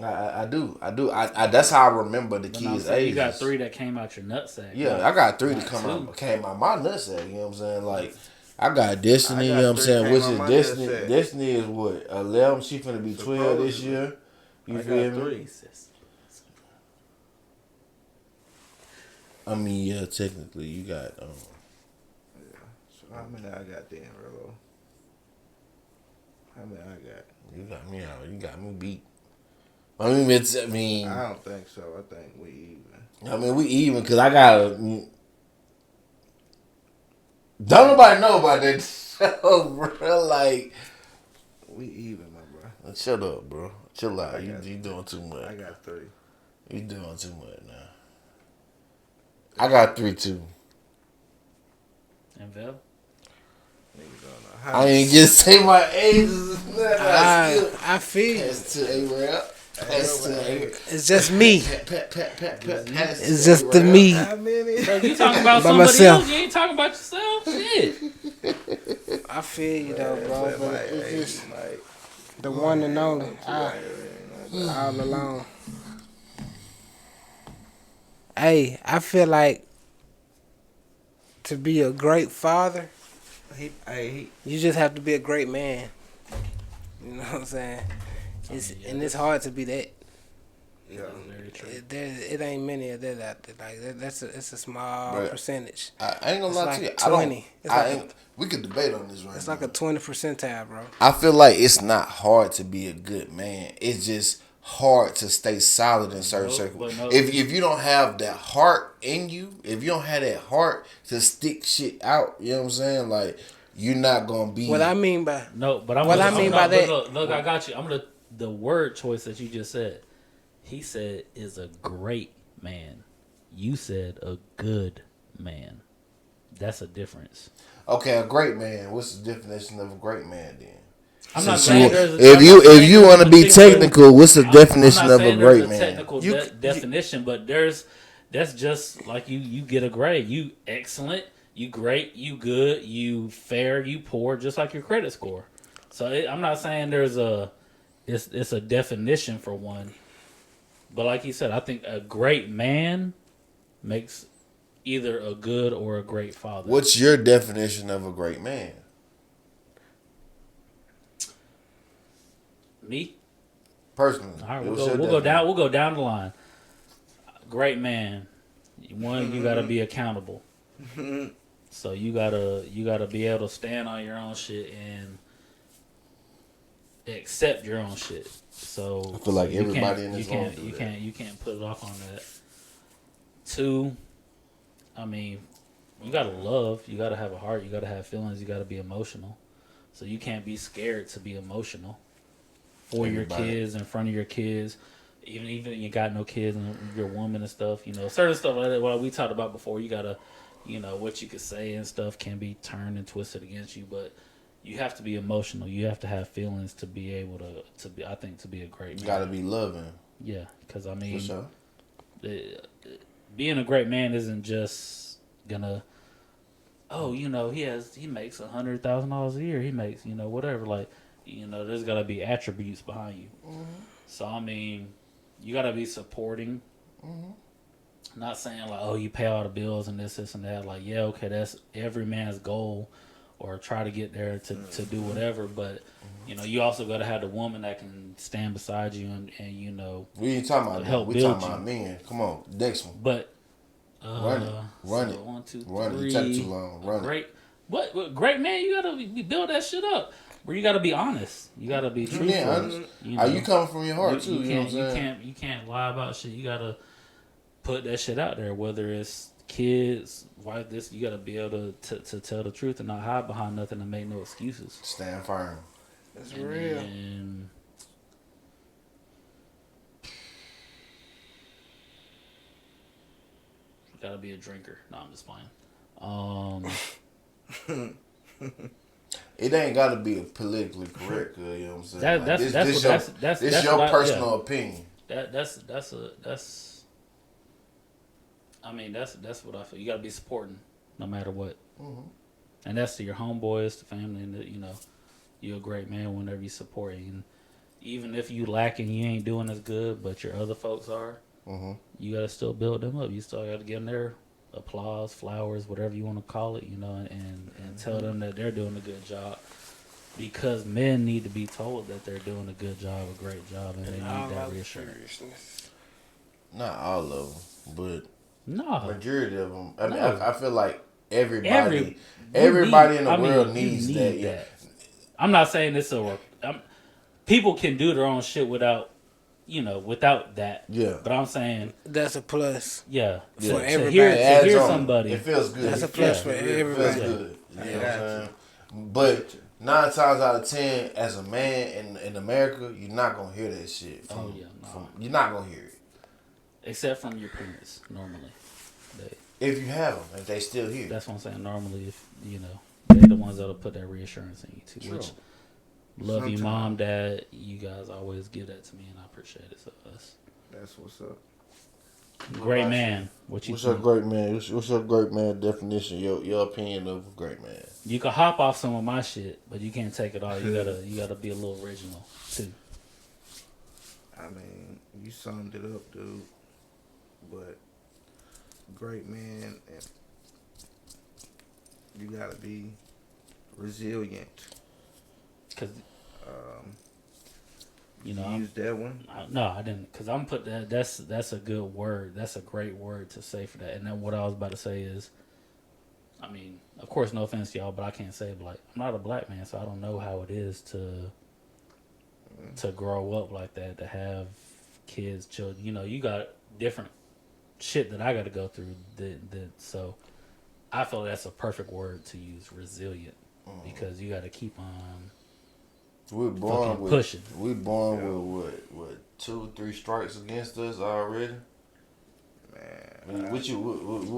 I do. That's how I remember the But no, I'm kids' saying age. you got 3 that came out your nutsack. Yeah, I got 3 Not that two. came out my nutsack. You know what I'm saying? Like, I got Destiny. I You got know what I'm 3 saying? came Which out is my Destiny. nutsack. Destiny is what 11. She finna be 12 this Supposedly. year. You I feel got me? 3. I mean, yeah, technically you got. So how many I got then, Rolo? How many I got? You got me out. You got me beat. I mean, I don't think so. I think we even. we even because I got a. Don't nobody know about that show, bro. Like, We even, my bro. shut up, bro. Chill out. I You got doing too much. I got 3. You doing too much now. I got 3 too. And Vel? Niggas don't know I ain't just say my age. I feel you. Pass to A-Rap. Pass to A-Rap. It's just me. Pat. Pass It's to just the A-Rap. me. How many? So you talking about By somebody myself. else? You ain't talking about yourself? Shit. I feel you though, bro. But Like, it's just like, the one and only. All alone. Hey, I feel like to be a great father, you just have to be a great man. You know what I'm saying? It's hard to be that. yeah. Very true. It ain't many of that out there. Like it's a small Bruh. percentage. I ain't gonna It's lie like to you. 20. It's like we could debate on this right It's now. like a 20 percentile, bro. I feel like it's not hard to be a good man. It's just hard to stay solid in certain No, circles. but no. If you don't have that heart in you, if you don't have that heart to stick shit out, you know what I'm saying? Like, you're not gonna be. What I mean by No, but I'm What gonna, I mean I'm by not- that- Look, I got you. The word choice that you just said. He said is a great man. You said a good man. That's a difference. Okay, a great man. What's the definition of a great man then? I'm not Since saying you- there's a- if I'm you not saying if you there's want a to be particular- technical, what's the definition I'm not of a saying great there's man? technical You- definition, but that's just like you get a grade. You excellent, you great, you good, you fair, you poor, just like your credit score. So I'm not saying there's it's a definition for one, but like you said, I think a great man makes either a good or a great father. What's your definition of a great man? Me? Personally, All right, what's we'll your go down. definition? We'll go down the line. Great man. One, you gotta be accountable. So you gotta be able to stand on your own shit and accept your own shit. So I feel like you everybody can't- in this you can't room do you that. can't you can't put it off on that. 2, I mean, you gotta love. You gotta have a heart. You gotta have feelings. You gotta be emotional. So you can't be scared to be emotional for Everybody. your kids, in front of your kids. Even you got no kids and your woman and stuff, certain stuff like that. What we talked about before, you gotta, what you could say and stuff can be turned and twisted against you, but you have to be emotional. You have to have feelings to be able to be. I think to be a great man. You gotta be loving. Yeah, because I For mean, sure. being a great man isn't just gonna. Oh, he makes $100,000 a year. He makes whatever. Like, there's gotta be attributes behind you. Mm-hmm. So I mean, you gotta be supporting. Mm-hmm. Not saying like, oh, you pay all the bills and this and that. Like, yeah, okay, that's every man's goal, or try to get there to do whatever. But you also gotta have the woman that can stand beside you and We ain't talking about help that. We build talking about men. Come on, next one. But Run it. Run so it. 1, 2, Run it. 3. You took too long. Run it. Great. What great man? You gotta build that shit up. Where you gotta be honest. You gotta be truthful. Yeah, honest. Are you coming from your heart too? You know what I'm saying? You can't lie about shit. You gotta put that shit out there. Whether it's kids, wife, this, you gotta be able to tell the truth and not hide behind nothing and make no excuses. Stand firm. That's real. And gotta be a drinker. No, I'm just playing. It ain't got to be politically correct. You know what I'm saying? That's your personal opinion. That's what I feel. You gotta be supporting no matter what. Mm-hmm. And that's to your homeboys, to family, and you're a great man whenever you support. And even if you lacking, you ain't doing as good, but your other folks are. Mm-hmm. You gotta still build them up. You still gotta give them their applause, flowers, whatever you want to call it, and tell them that they're doing a good job. Because men need to be told that they're doing a good job, a great job, and they need that reassurance. Not all of them, but No, majority of them. I mean, No. I feel like everybody in the world needs you that. need Yeah. I'm not saying it's people can do their own shit without that. Yeah. But I'm saying, That's a plus. yeah, Yeah. For everybody. To It hear adds on. somebody. It feels good. That's a plus Yeah. for It feels everybody. good. You know what I'm saying? But 9 times out of 10, as a man in America, you're not gonna hear that shit. You're not gonna hear it. Except from your parents, normally. If you have them, if they still here. That's what I'm saying. Normally, if they're the ones that'll put that reassurance in you too. True. Which, love you, mom, dad. You guys always give that to me, and I appreciate it. So That's what's up. great man. What you What's your think? great man? What's your great man definition? Your opinion of a great man? You can hop off some of my shit, but you can't take it all. You gotta be a little original too. I mean, you summed it up, dude. But great man, and you gotta be resilient. Cause You I'm, use that one. no, I didn't. Cause I'm put that. That's a good word. That's a great word to say for that. And then what I was about to say is, I mean, of course, no offense to y'all, but I can't say it. But like, I'm not a black man, so I don't know how it is to grow up like that, to have kids, children. You got different shit that I got to go through. So I feel that's a perfect word to use, resilient, because you got to keep on. We're born Fucking with pushing. We're born with what 2-3 strikes against us already. Man, What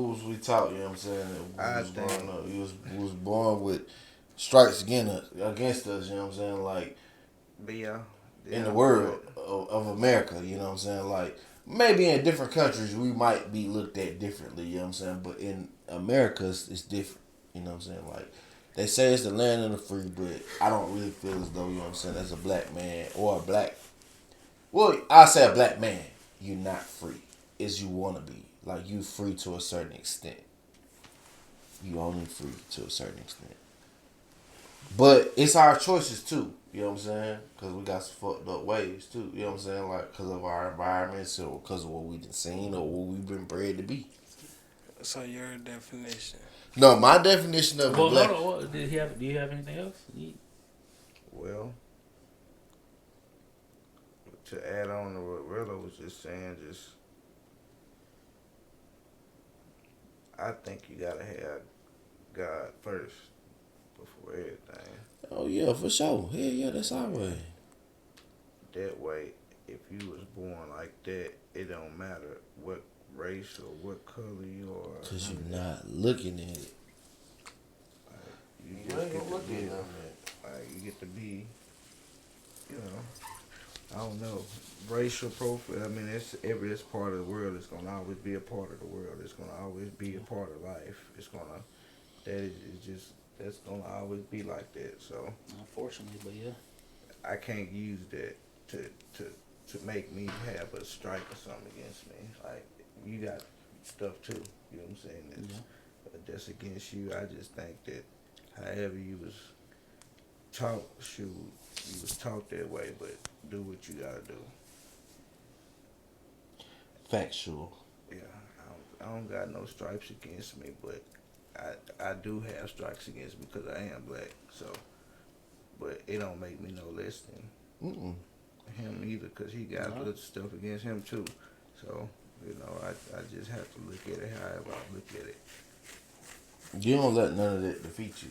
was we taught? You know what I'm saying? I We was think- growing up. We was born with strikes against us. You know what I'm saying? Like but yeah, in the world of America. You know what I'm saying? Like maybe in different countries we might be looked at differently. You know what I'm saying? But in America it's different. You know what I'm saying? Like they say it's the land of the free, but I don't really feel as though, you know what I'm saying, as a black man or a black, well, I say a black man, you're not free as you want to be. Like, you free to a certain extent. You only free to a certain extent. But it's our choices, too. You know what I'm saying? Because we got some fucked up ways, too. You know what I'm saying? Like, because of our environments or because of what we've seen or what we've been bred to be. So your definition. No, my definition of a black... Hold on. Do you have anything else? Well, to add on to what Rilla was just saying, I think you gotta have God first before everything. Oh yeah, for sure. Hell yeah, that's our way. That way, if you was born like that, it don't matter what race or what color you are. Cause you're not looking at it. You You just ain't get gonna to look be, at them. like, you get to be, you know, I don't know, racial profile. I mean, it's part of the world. It's gonna always be a part of the world. It's gonna always be a part of life. It's gonna that's gonna always be like that. So Unfortunately, but yeah. I can't use that to make me have a strike or something against me. Like, you got stuff too. You know what I'm saying? That's against you. I just think that however you was taught, you was taught that way, but do what you gotta do. Factual. Yeah, I don't got no stripes against me, but I do have strikes against me because I am black. So, but it don't make me no less than him either, because he got other stuff against him too. So, you know, I just have to look at it however I look at it. You don't let none of that defeat you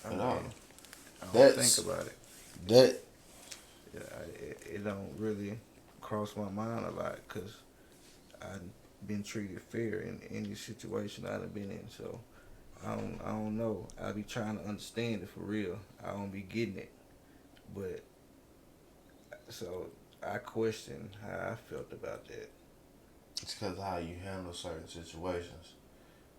I at mean, all. I don't That's- think about it. That Yeah, it don't really cross my mind a lot because I've been treated fair in any situation I've been in. So I don't know. I be trying to understand it for real. I don't be getting it, but so I question how I felt about that. it's because of how you handle certain situations.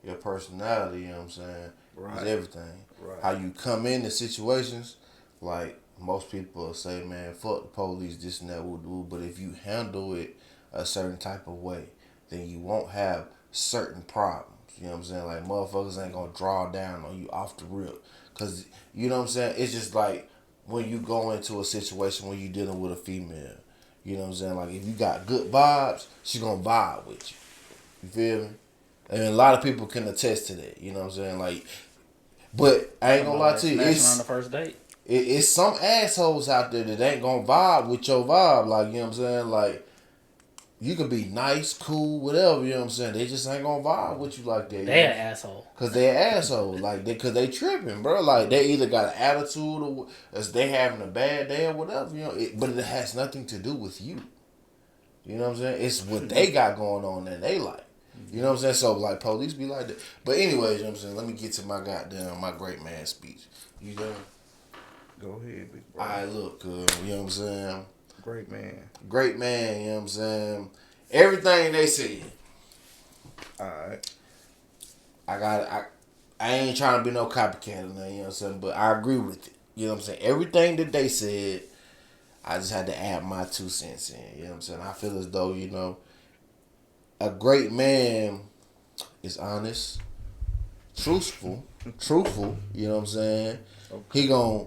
Your personality, you know what I'm saying, Right. is everything. Right. How you come into situations, like most people say, man, fuck the police, this and that, but if you handle it a certain type of way, then you won't have certain problems. You know what I'm saying? Like, motherfuckers ain't gonna draw down on you off the rip. Cause, you know what I'm saying? It's just like when you go into a situation where you dealing with a female. You know what I'm saying? Like, if you got good vibes, she gonna vibe with you. You feel me? And a lot of people can attest to that. You know what I'm saying? Like, but I ain't gonna lie to you. Smashing on the first date. It's some assholes out there that ain't gonna vibe with your vibe. Like, you know what I'm saying? Like, you can be nice, cool, whatever, you know what I'm saying? They just ain't gonna vibe with you like that. They an asshole. Cause they asshole. Like, cause they tripping, bro. Like, they either got an attitude or as they having a bad day or whatever, you know. But it has nothing to do with you. You know what I'm saying? It's what they got going on in they life. You know what I'm saying? So, like, police be like that. But anyways, you know what I'm saying? Let me get to my great man speech. You done? Go ahead, big bro. All right, look, you know what I'm saying? Great man. Great man, you know what I'm saying? Everything they said. Alright. I ain't trying to be no copycat or nothing, you know what I'm saying? But I agree with it. You know what I'm saying? Everything that they said, I just had to add my 2 cents in. You know what I'm saying? I feel as though, you know, a great man is honest, truthful, you know what I'm saying? Okay. He gonna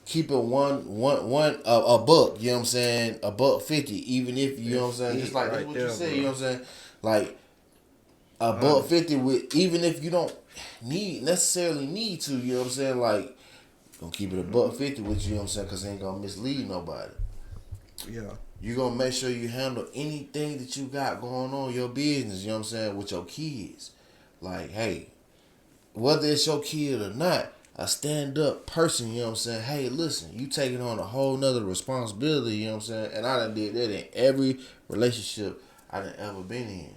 keep it a buck, you know what I'm saying? $1.50, even if, you know what I'm saying? Just like right that's what there, you said, bro. you know what I'm saying? Like, $1.50 with, even if you don't necessarily need to, you know what I'm saying? Like, gonna keep it $1.50 with you, you know what I'm saying? Cause it ain't gonna mislead nobody. Yeah. You gonna make sure you handle anything that you got going on in your business, you know what I'm saying, with your kids. Like, hey, whether it's your kid or not, a stand-up person, you know what I'm saying, hey, listen, you taking on a whole nother responsibility, you know what I'm saying, and I done did that in every relationship I done ever been in.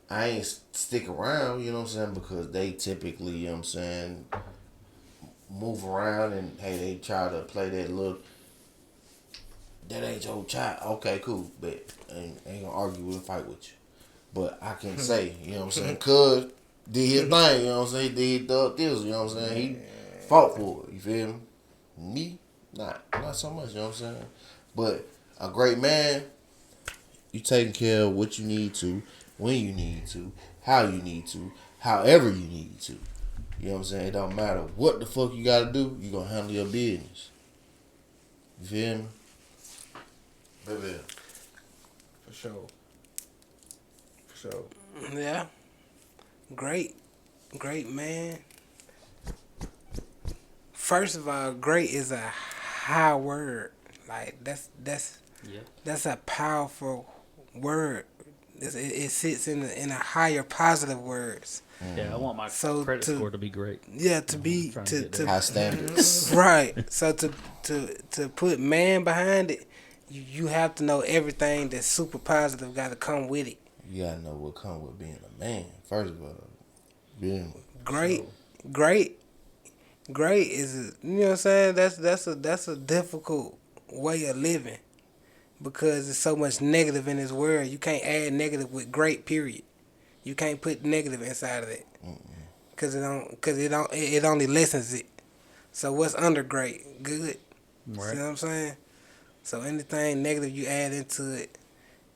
I ain't stick around, you know what I'm saying, because they typically, you know what I'm saying, move around and, hey, they try to play that little, that ain't your child. Okay, cool, but ain't gonna argue with and fight with you. But I can say, you know what I'm saying, cuz did his thing, you know what I'm saying, he did his thug deals, you know what I'm saying, he fought for it, you feel me? Me, not so much, you know what I'm saying? But a great man, you taking care of what you need to, when you need to, how you need to, however you need to. You know what I'm saying? It don't matter what the fuck you gotta do, you gonna handle your business. You feel me? Baby. For sure. For sure. Yeah. Great man. First of all, great is a high word. Like, that's a powerful word. It sits in a higher positive words. Yeah, I want my So credit to- score to be great. Yeah, to be trying to get to High standards. right. So to put man behind it, you have to know everything that's super positive got to come with it. You gotta know what comes with being a man. First of all, being Great, great, great is you know what I'm saying. That's a difficult way of living because there's so much negative in this world. You can't add negative with great. Period. You can't put negative inside of that because it only lessens it. So what's under great? Good. Right. See what I'm saying? So anything negative you add into it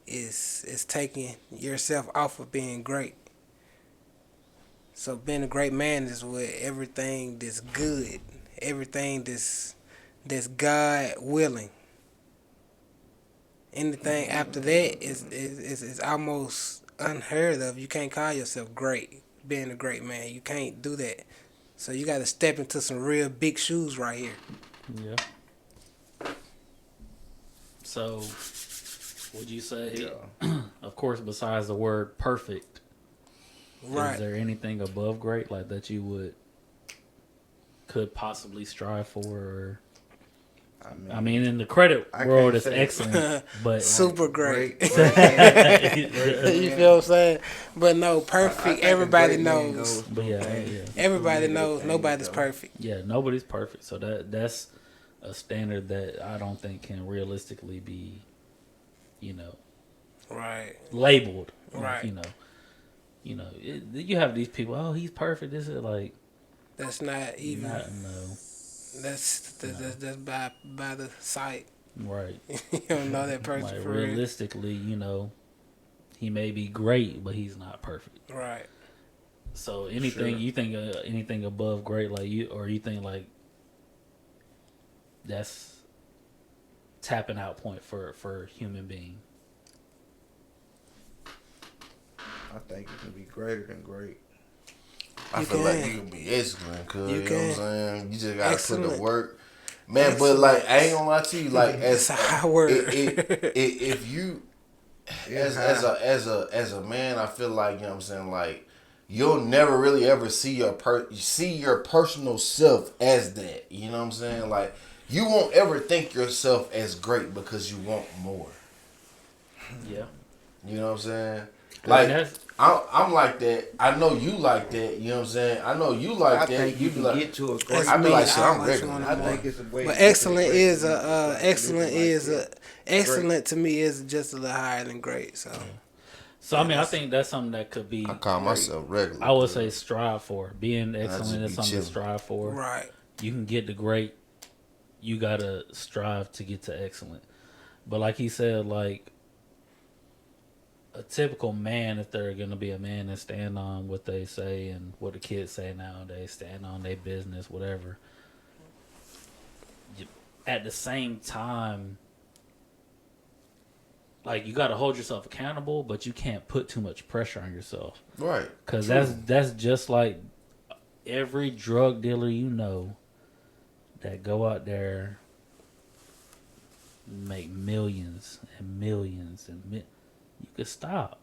is taking yourself off of being great. So being a great man is what everything that's good, everything that's God willing. Anything after that is almost unheard of. You can't call yourself great, being a great man. You can't do that. So you got to step into some real big shoes right here. Yeah. So, would you say, Yeah. of course, besides the word perfect, Right. is there anything above great like that you could possibly strive for? Or, I mean, in the credit I world, can't it's say- excellent, but Super great. Great You feel what I'm saying? But no, perfect. Everybody knows. But yeah. Everybody knows nobody's perfect. Yeah, nobody's perfect. So that's a standard that I don't think can realistically be, Right. labeled. Right. You have these people. Oh, he's perfect. This is like That's not even. no. That's by the sight. Right. You don't know that person Like for real. realistically, he may be great, but he's not perfect. Right. So anything Sure. you think anything above great, like you think like that's tapping out point for human being. I think it can be greater than great. I You feel like can. you can be excellent, cuz. You You know what can. I'm saying? You just gotta put Excellent. the work. Man, Excellent. but like, I ain't gonna lie to you, like, It's as a high word. if you It's as a man, I feel like, you know what I'm saying, like, you'll never really ever see your personal self as that. You know what I'm saying? Like, you won't ever think yourself as great because you want more. Yeah. You know what I'm saying? And Like, that's- I'm like that. I know you like that. You know what I'm saying? I know you like I that. think you be can like, get to a great. That's I be me. like, shit, I I'm always regular. wanted I more. think it's a way. But to get excellent to is great. excellent Like is that. excellent to me is just a little higher than great. So So I mean, I think that's something that could be. I call myself regular. I would cuz. say strive for. Being just excellent is be something to chilling. strive for. right. You can get to great. You gotta strive to get to excellent. But like he said, like a typical man, if they're gonna be a man and stand on what they say and what the kids say nowadays, stand on their business, whatever. At the same time, like you gotta hold yourself accountable, but you can't put too much pressure on yourself. Right. Cause True. that's just like every drug dealer that go out there make millions and millions and you could stop.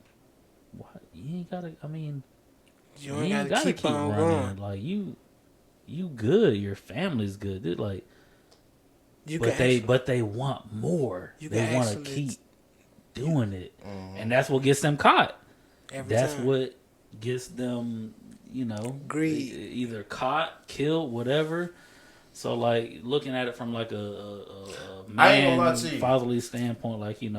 Why you ain't gotta? I mean, You ain't gotta keep on going. Like you good. Your family's good. They're like, You but can they want more. You They can want to actually- keep doing it, Mm-hmm. and that's what gets them caught. every That's time. what gets them, Greed. either caught, killed, whatever. So like looking at it from like a I ain't gonna man lie to you. fatherly standpoint, like you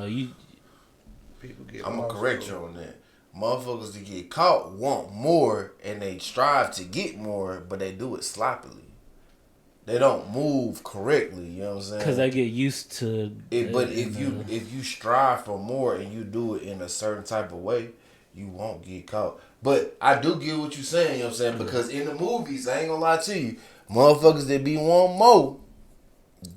People get I'm gonna lost, correct though. you on that. Motherfuckers that get caught want more and they strive to get more, but they do it sloppily. They don't move correctly. You know what I'm saying? because they get used to. But in if you strive for more and you do it in a certain type of way, you won't get caught. But I do get what you're saying. You know what I'm saying? Because in the movies, I ain't gonna lie to you, motherfuckers that be wanting more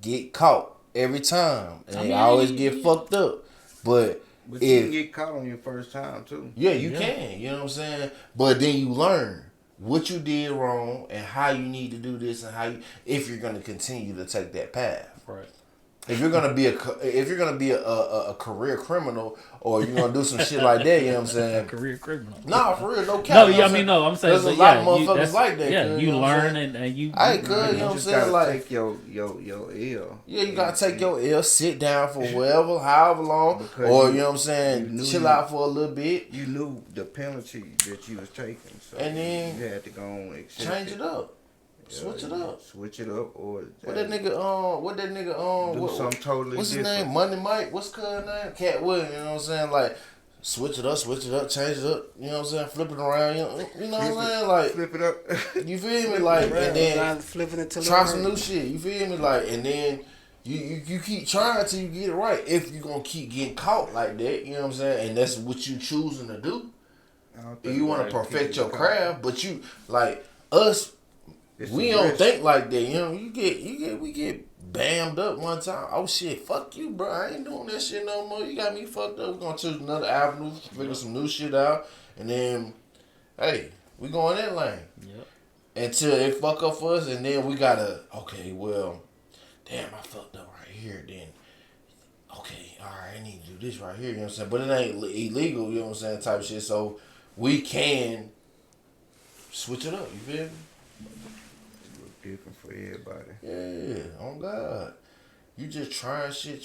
get caught every time, and they always get fucked up. But But you if can get caught on your first time too. yeah, you can. You know what I'm saying? But then you learn what you did wrong and how you need to do this and how you, if you're going to continue to take that path. right. If you're gonna be a career criminal or you're gonna do some shit like that, you know what I'm saying? Career criminal. Nah, for real, no cap. No, you know yeah, what I mean, saying? no, I'm saying, There's a but lot yeah, of motherfuckers that's, like that. yeah, cuz, you know what I'm learn saying? and you. I you could, know, you know what I'm just saying? gotta Like, take your L. yeah, you gotta take your L, sit down for however long, Because or you- you know what I'm you saying, knew chill you- out for a little bit, You knew the penalty that you was taking, so And then you had to go on and accept change it up, Yeah, switch it up. Switch it up, or What that nigga do something totally what's his different. name? Money Mike. What's cuz name? Cat Williams. You know what I'm saying? Like, switch it up, change it up. You know what I'm saying? Flip it around. You know what I'm saying? Like, Flip it up. you feel me? Like, and then Not flipping it till try it some hurt. new shit. You feel me? Like, and then you keep trying till you get it right. If you gonna keep getting caught like that, you know what I'm saying? And that's what you choosing to do. I don't think You want right to perfect keep your it craft, but you like us. It's We a don't risk. think like that, you know. We get bammed up one time. Oh shit, fuck you, bro. I ain't doing that shit no more. You got me fucked up. We're gonna choose another avenue, figure some new shit out, and then, hey, we go in that lane Yep. until they fuck up for us, and then we gotta, okay, well, damn, I fucked up right here. Then, okay, all right, I need to do this right here. You know what I'm saying? But it ain't illegal. You know what I'm saying? Type shit. So we can switch it up. You feel me? Different for everybody. Yeah, on God. You just trying shit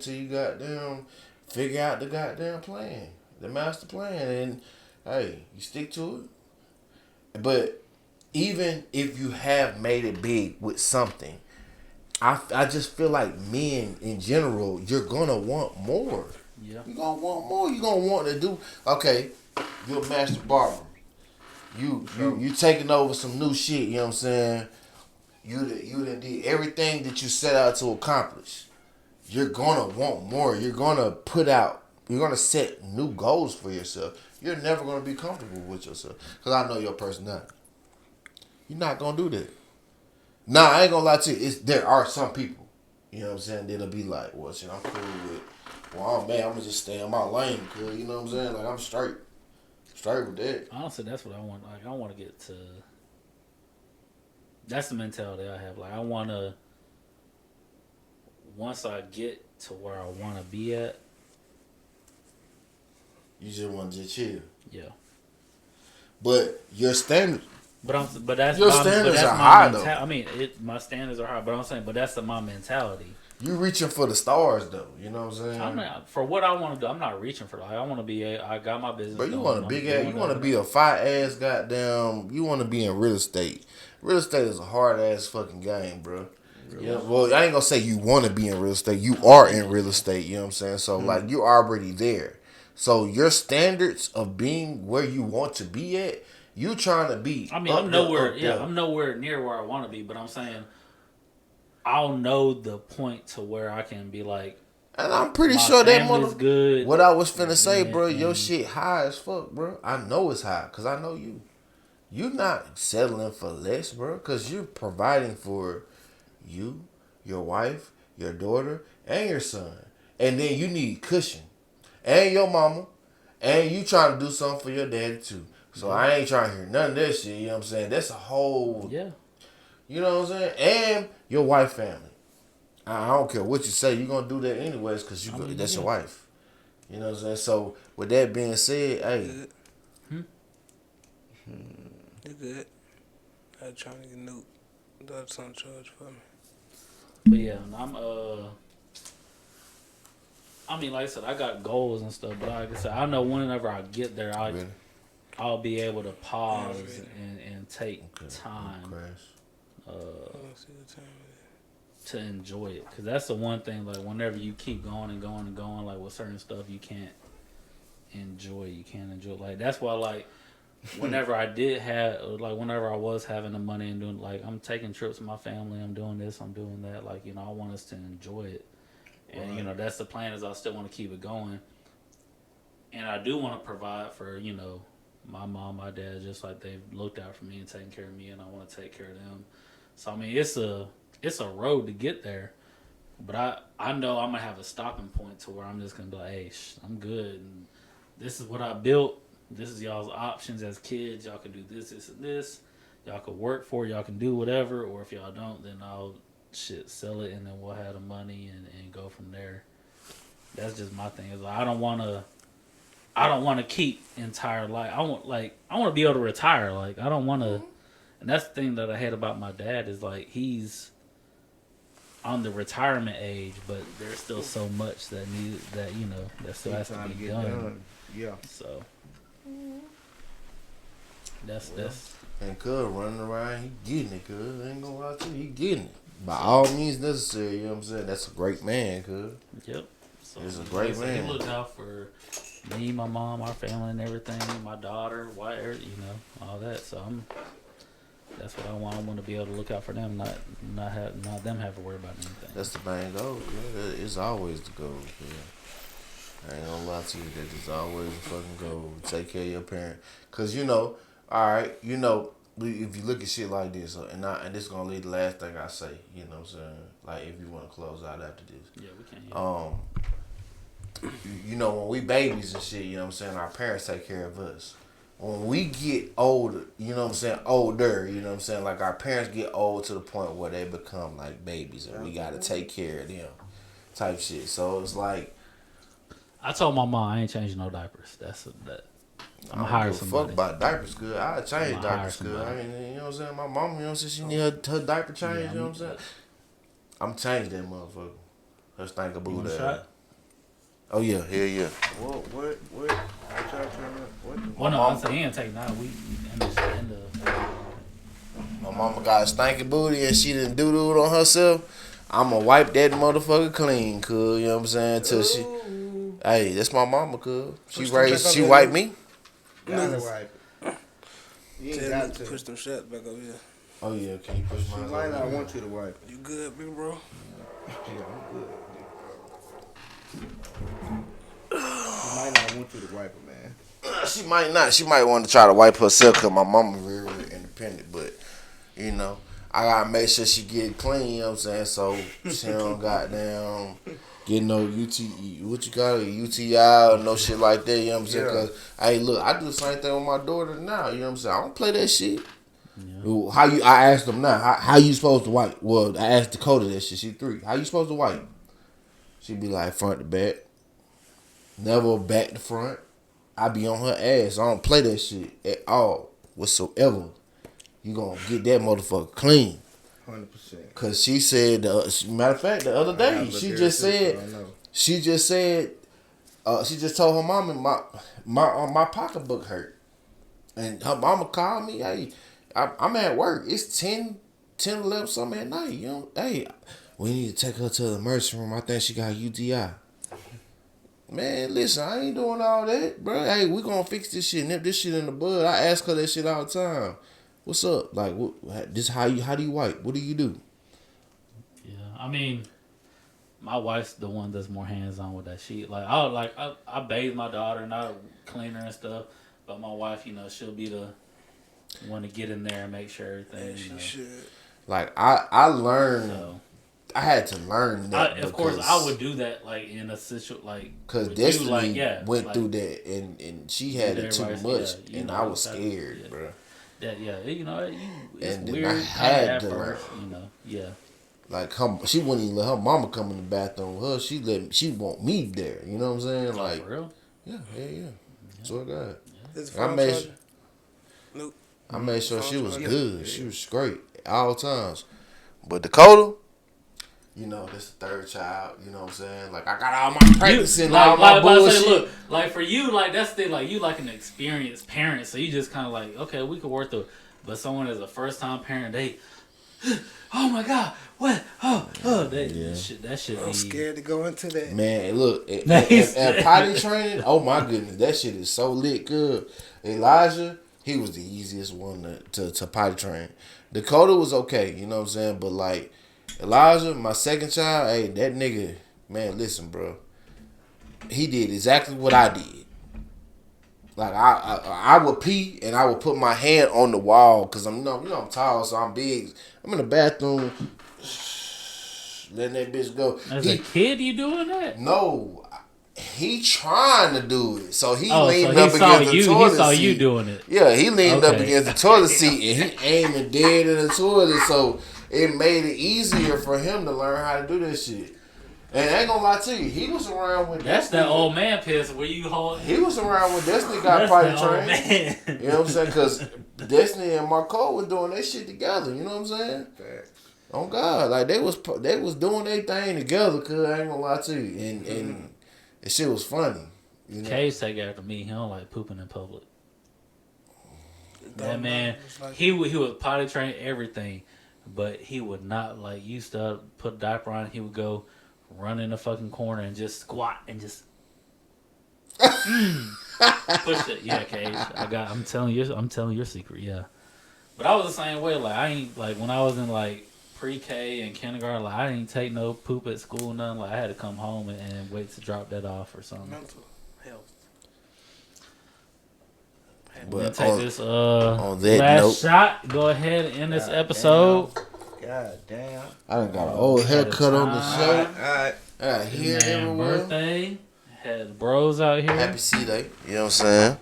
till you goddamn figure out the goddamn plan, the master plan, and hey, you stick to it. But even if you have made it big with something, I just feel like men in general, you're gonna want more. Yeah. You're gonna want more. You're gonna want to do. Okay, you're a master barber. You taking over some new shit. You know what I'm saying? You done did everything that you set out to accomplish. You're gonna want more. You're gonna you're gonna set new goals for yourself. You're never gonna be comfortable with yourself. Cause I know your personality. You're not gonna do that. Nah, I ain't gonna lie to you. There are some people, you know what I'm saying, that'll be like, well shit, I'm cool with, well man, I'm gonna just stay in my lane, cause you know what I'm saying? Like I'm straight with that. Honestly, that's what I want. Like, I want to get to. That's the mentality I have. Like, I want to. Once I get to where I want to be at, You just want to just chill. yeah. But your standard, But that's Your my, standards but that's are my high, though. I mean, my standards are high, but I'm saying, but that's my mentality. you reaching for the stars though. You know what I'm saying? I'm not for what I want to do. I'm not reaching for. Like, I want to be. I got my business. But you going, want a I'm big ass, doing you want to that. be a fire ass goddamn, you want to be in real estate. Real estate is a hard ass fucking game, bro. Yeah, well, I ain't gonna say you want to be in real estate. You are in real estate, you know what I'm saying? So, like, you're already there. So, your standards of being where you want to be at, you trying to be. I mean, up I'm there, nowhere. up Yeah, there. I'm nowhere near where I want to be. But I'm saying, I'll know the point to where I can be like, And I'm pretty my sure that family's mother. good. What I was finna say, Yeah, bro, your and- shit high as fuck, bro. I know it's high, cause I know you. You not settling for less, bro, cause you're providing for you, your wife, your daughter, and your son. And then you need cushion. And your mama. And you trying to do something for your daddy too. So I ain't trying to hear none of that shit, you know what I'm saying? That's a whole, Yeah. you know what I'm saying? And your wife family. I don't care what you say, you're going to do that anyways because that's your wife. You know what I'm saying? So with that being said, hey. You good? I'm trying to get new. That's on charge for me. But yeah, and I mean, like I said, I got goals and stuff, but like I said, I know whenever I get there, Really? I'll be able to pause and take time Crash. Let's see what time it to enjoy it. Because that's the one thing, like, whenever you keep going and going and going, like, with certain stuff, you can't enjoy. You can't enjoy it. Like, that's why, like, whenever I was having the money and doing, like, I'm taking trips with my family, I'm doing this, I'm doing that, like, you know, I want us to enjoy it. And, you know, that's the plan, is I still want to keep it going. And I do want to provide for, you know, my mom, my dad, just like they've looked out for me and taken care of me, and I want to take care of them. So, I mean, it's a road to get there. But I know I'm going to have a stopping point to where I'm just going to be like, hey, I'm good. And this is what I built. This is y'all's options as kids. Y'all can do this, this, and this. Y'all can work for it. Y'all can do whatever. Or if y'all don't, then I'll shit, sell it, and then we'll have the money and go from there. That's just my thing. Is like, I don't want to keep entire life. I want to be able to retire. Like I don't want to, and that's the thing that I hate about my dad is like he's on the retirement age, but there's still so much that still has to be done. Yeah. So that's And cuz running around, he getting it, cuz. I ain't gonna lie to you, he getting it. By all means necessary, you know what I'm saying? That's a great man, cuz. yep. So He's a great man. He looked out for me, my mom, our family, and everything. My daughter, wife, all that. So that's what I want. I want to be able to look out for them, not them have to worry about anything. That's the main goal, cuz. It's always the goal, cuz. I ain't gonna lie to you, that is always the fucking goal. Take care of your parent. Cause alright, if you look at shit like this, and this is gonna lead the last thing I say, you know what I'm saying? Like if you wanna close out after this. Yeah, we can. When we babies and shit, you know what I'm saying, our parents take care of us. When we get older, you know what I'm saying, older, you know what I'm saying, like our parents get old to the point where they become like babies and we gotta take care of them type shit. So it's like, I told my mom I ain't changing no diapers. I'm gonna hire somebody. Fuck about diapers, good. I change diapers, good. somebody. I mean, you know what I'm saying? My mom, you know what I'm saying? She need her diaper change, Yeah, you know what I'm saying? I'm changing that motherfucker. Her stink of You want a boo shot? Oh yeah, hell yeah. What y'all trying to, Well, no, I'm saying he ain't take 9 weeks. My mama got a stinky booty and she done doo-dooed on herself. I'ma wipe that motherfucker clean, cuz, you know what I'm saying? Till she, hey, that's my mama, cuz. She wiped me. gotta wipe it. You ain't got to. Push them shots back over here. Oh yeah, can you push She mine? might not want you to wipe it. You good, big bro? Yeah, I'm good. She might not want you to wipe it, man. She might not. She might want to try to wipe herself because my mama very independent. But, I got to make sure she get clean, you know what I'm saying? So she don't goddamn get no UTI or no shit like that, you know what I'm saying? Because, hey, look, I do the same thing with my daughter now, you know what I'm saying? I don't play that shit. Yeah. I asked them now, how you supposed to wipe? Well, I asked Dakota that shit. She 3. How you supposed to wipe? She be like front to back. Never back to front. I be on her ass. I don't play that shit at all whatsoever. You gonna get that motherfucker clean. 100%. Cause she said, matter of fact, the other day she just told her mama my pocketbook hurt, and her mama called me. Hey, I'm at work. It's 10, 11 something at night. Hey, we need to take her to the emergency room. I think she got UTI. Man, listen, I ain't doing all that, bro. Hey, we gonna fix this shit, nip this shit in the bud. I ask her that shit all the time. What's up? Like, how do you wipe? What do you do? Yeah, I mean, my wife's the one that's more hands on with that shit. Like, I bathe my daughter and I clean her and stuff, but my wife, she'll be the one to get in there and make sure everything. She should. Like, I learned. So, I had to learn that. Of course, I would do that like in a situation like because Destiny went through that and she had it too much, and I was scared, bro. That it's and weird. I had to learn. Yeah. Like she wouldn't even let her mama come in the bathroom with her. She want me there. You know what I'm saying? Like, for real? Yeah. Swear to God. Nope. I made sure she was good. She was great at all times. But Dakota, this the 3rd child. You know what I'm saying? Like, I got all my practicing, all my bullshit. Look, like for you, like that's the thing. Like you, like an experienced parent, so you just kind of like, okay, we could work through it. But someone as a first time parent, they, oh my god, what? That shit. I'm scared to go into that. Man, look, at potty training, oh my goodness, that shit is so lit good. Elijah, he was the easiest one to potty train. Dakota was okay, you know what I'm saying? But like Elijah, my second child, hey, that nigga, man, listen, bro. He did exactly what I did. Like I would pee and I would put my hand on the wall because I'm I'm tall, so I'm big. I'm in the bathroom, letting that bitch go. As a kid, you doing that? No, he trying to do it. So he Oh, so leaned he up saw against you. the toilet He saw seat. you doing it. Yeah, he leaned up Okay. against the toilet seat and he aiming dead in the toilet. So it made it easier for him to learn how to do this shit. And I ain't gonna lie to you, he was around with That's Destiny. that old man piss where you hold. He was around when Destiny got That's potty that old trained. man. You know what I'm saying? Because Destiny and Marco was doing that shit together. You know what I'm saying? Facts. Oh God, like they was doing their thing together. Cause I ain't gonna lie to you, and the shit was funny. You know? Cage take after me. He don't like pooping in public. That man, It's like- he would potty train everything, but he would not like used to put a diaper on. He would go run in the fucking corner and just squat and just push it. Yeah, Cage. I'm telling your secret. Yeah, but I was the same way. Like I ain't like when I was in like pre-K and kindergarten. Like I didn't take no poop at school. Nothing. Like I had to come home and wait to drop that off or something. mental health. We'll But take on, this on that last note, shot. Go ahead and end this God episode. God damn. I done got an old haircut on the Time. show. Alright. I got hair Man, everywhere. birthday. Had bros out here. Happy C-Day. You know what I'm saying?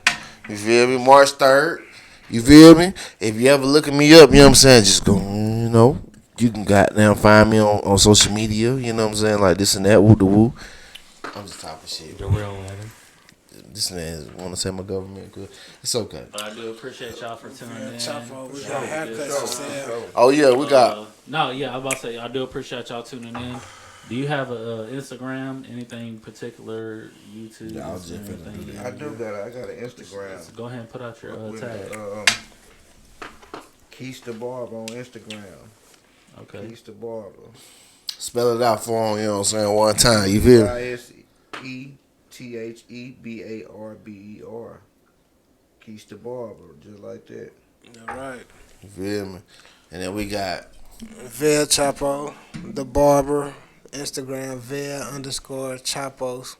You feel me? March 3rd. You feel me? If you ever looking me up, you know what I'm saying? Just go, you know. You can goddamn find me on social media. You know what I'm saying? Like this and that. Woo the woo. I'm just talking shit. The real one. This man want to say my government good. It's okay. But I do appreciate y'all for tuning in. Chapo, we For got sure. haircuts to sell. Oh yeah, we got. No, yeah, I was about to say I do appreciate y'all tuning in. Do you have a Instagram? Anything particular? YouTube? Yeah, I was just finna anything? do that. I got an Instagram. So go ahead and put out your With, tag. Keys the Barber on Instagram. Okay. Keys the Barber. Spell it out for him. You know what I'm saying? One time. You feel me? KISETHEBARBER. Keys the Barber, just like that. All right. You feel me? And then we got. Vel Chapo, the barber. Instagram Vel_Chapos,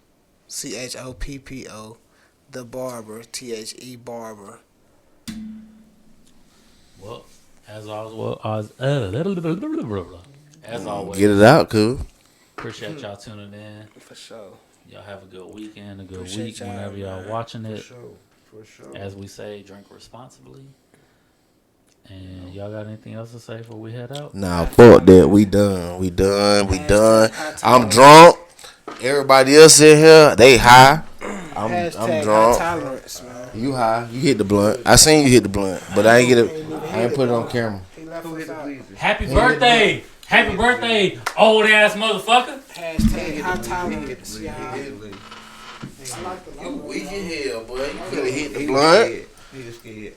CHOPPO, the barber, THE barber. Well, as always, Get it out, cool. appreciate y'all tuning in. For sure. Y'all have a good weekend, a good Appreciate week y'all, whenever y'all man. watching For it. sure. For sure. As we say, drink responsibly. And y'all got anything else to say before we head out? Nah, fuck that. We done. We done. I'm drunk. Everybody else in here, they high. I'm Hashtag drunk. high tolerance, man. You high. You hit the blunt. I seen you hit the blunt, but I ain't get it. I ain't put it on camera. He left Who hit us the out. pleaser? Happy birthday! Happy birthday, old ass motherfucker! Hashtag high He hit tolerance, the y'all. pleaser. I like the logo. Weak in hell, boy. You could have hit the He blunt. was scared.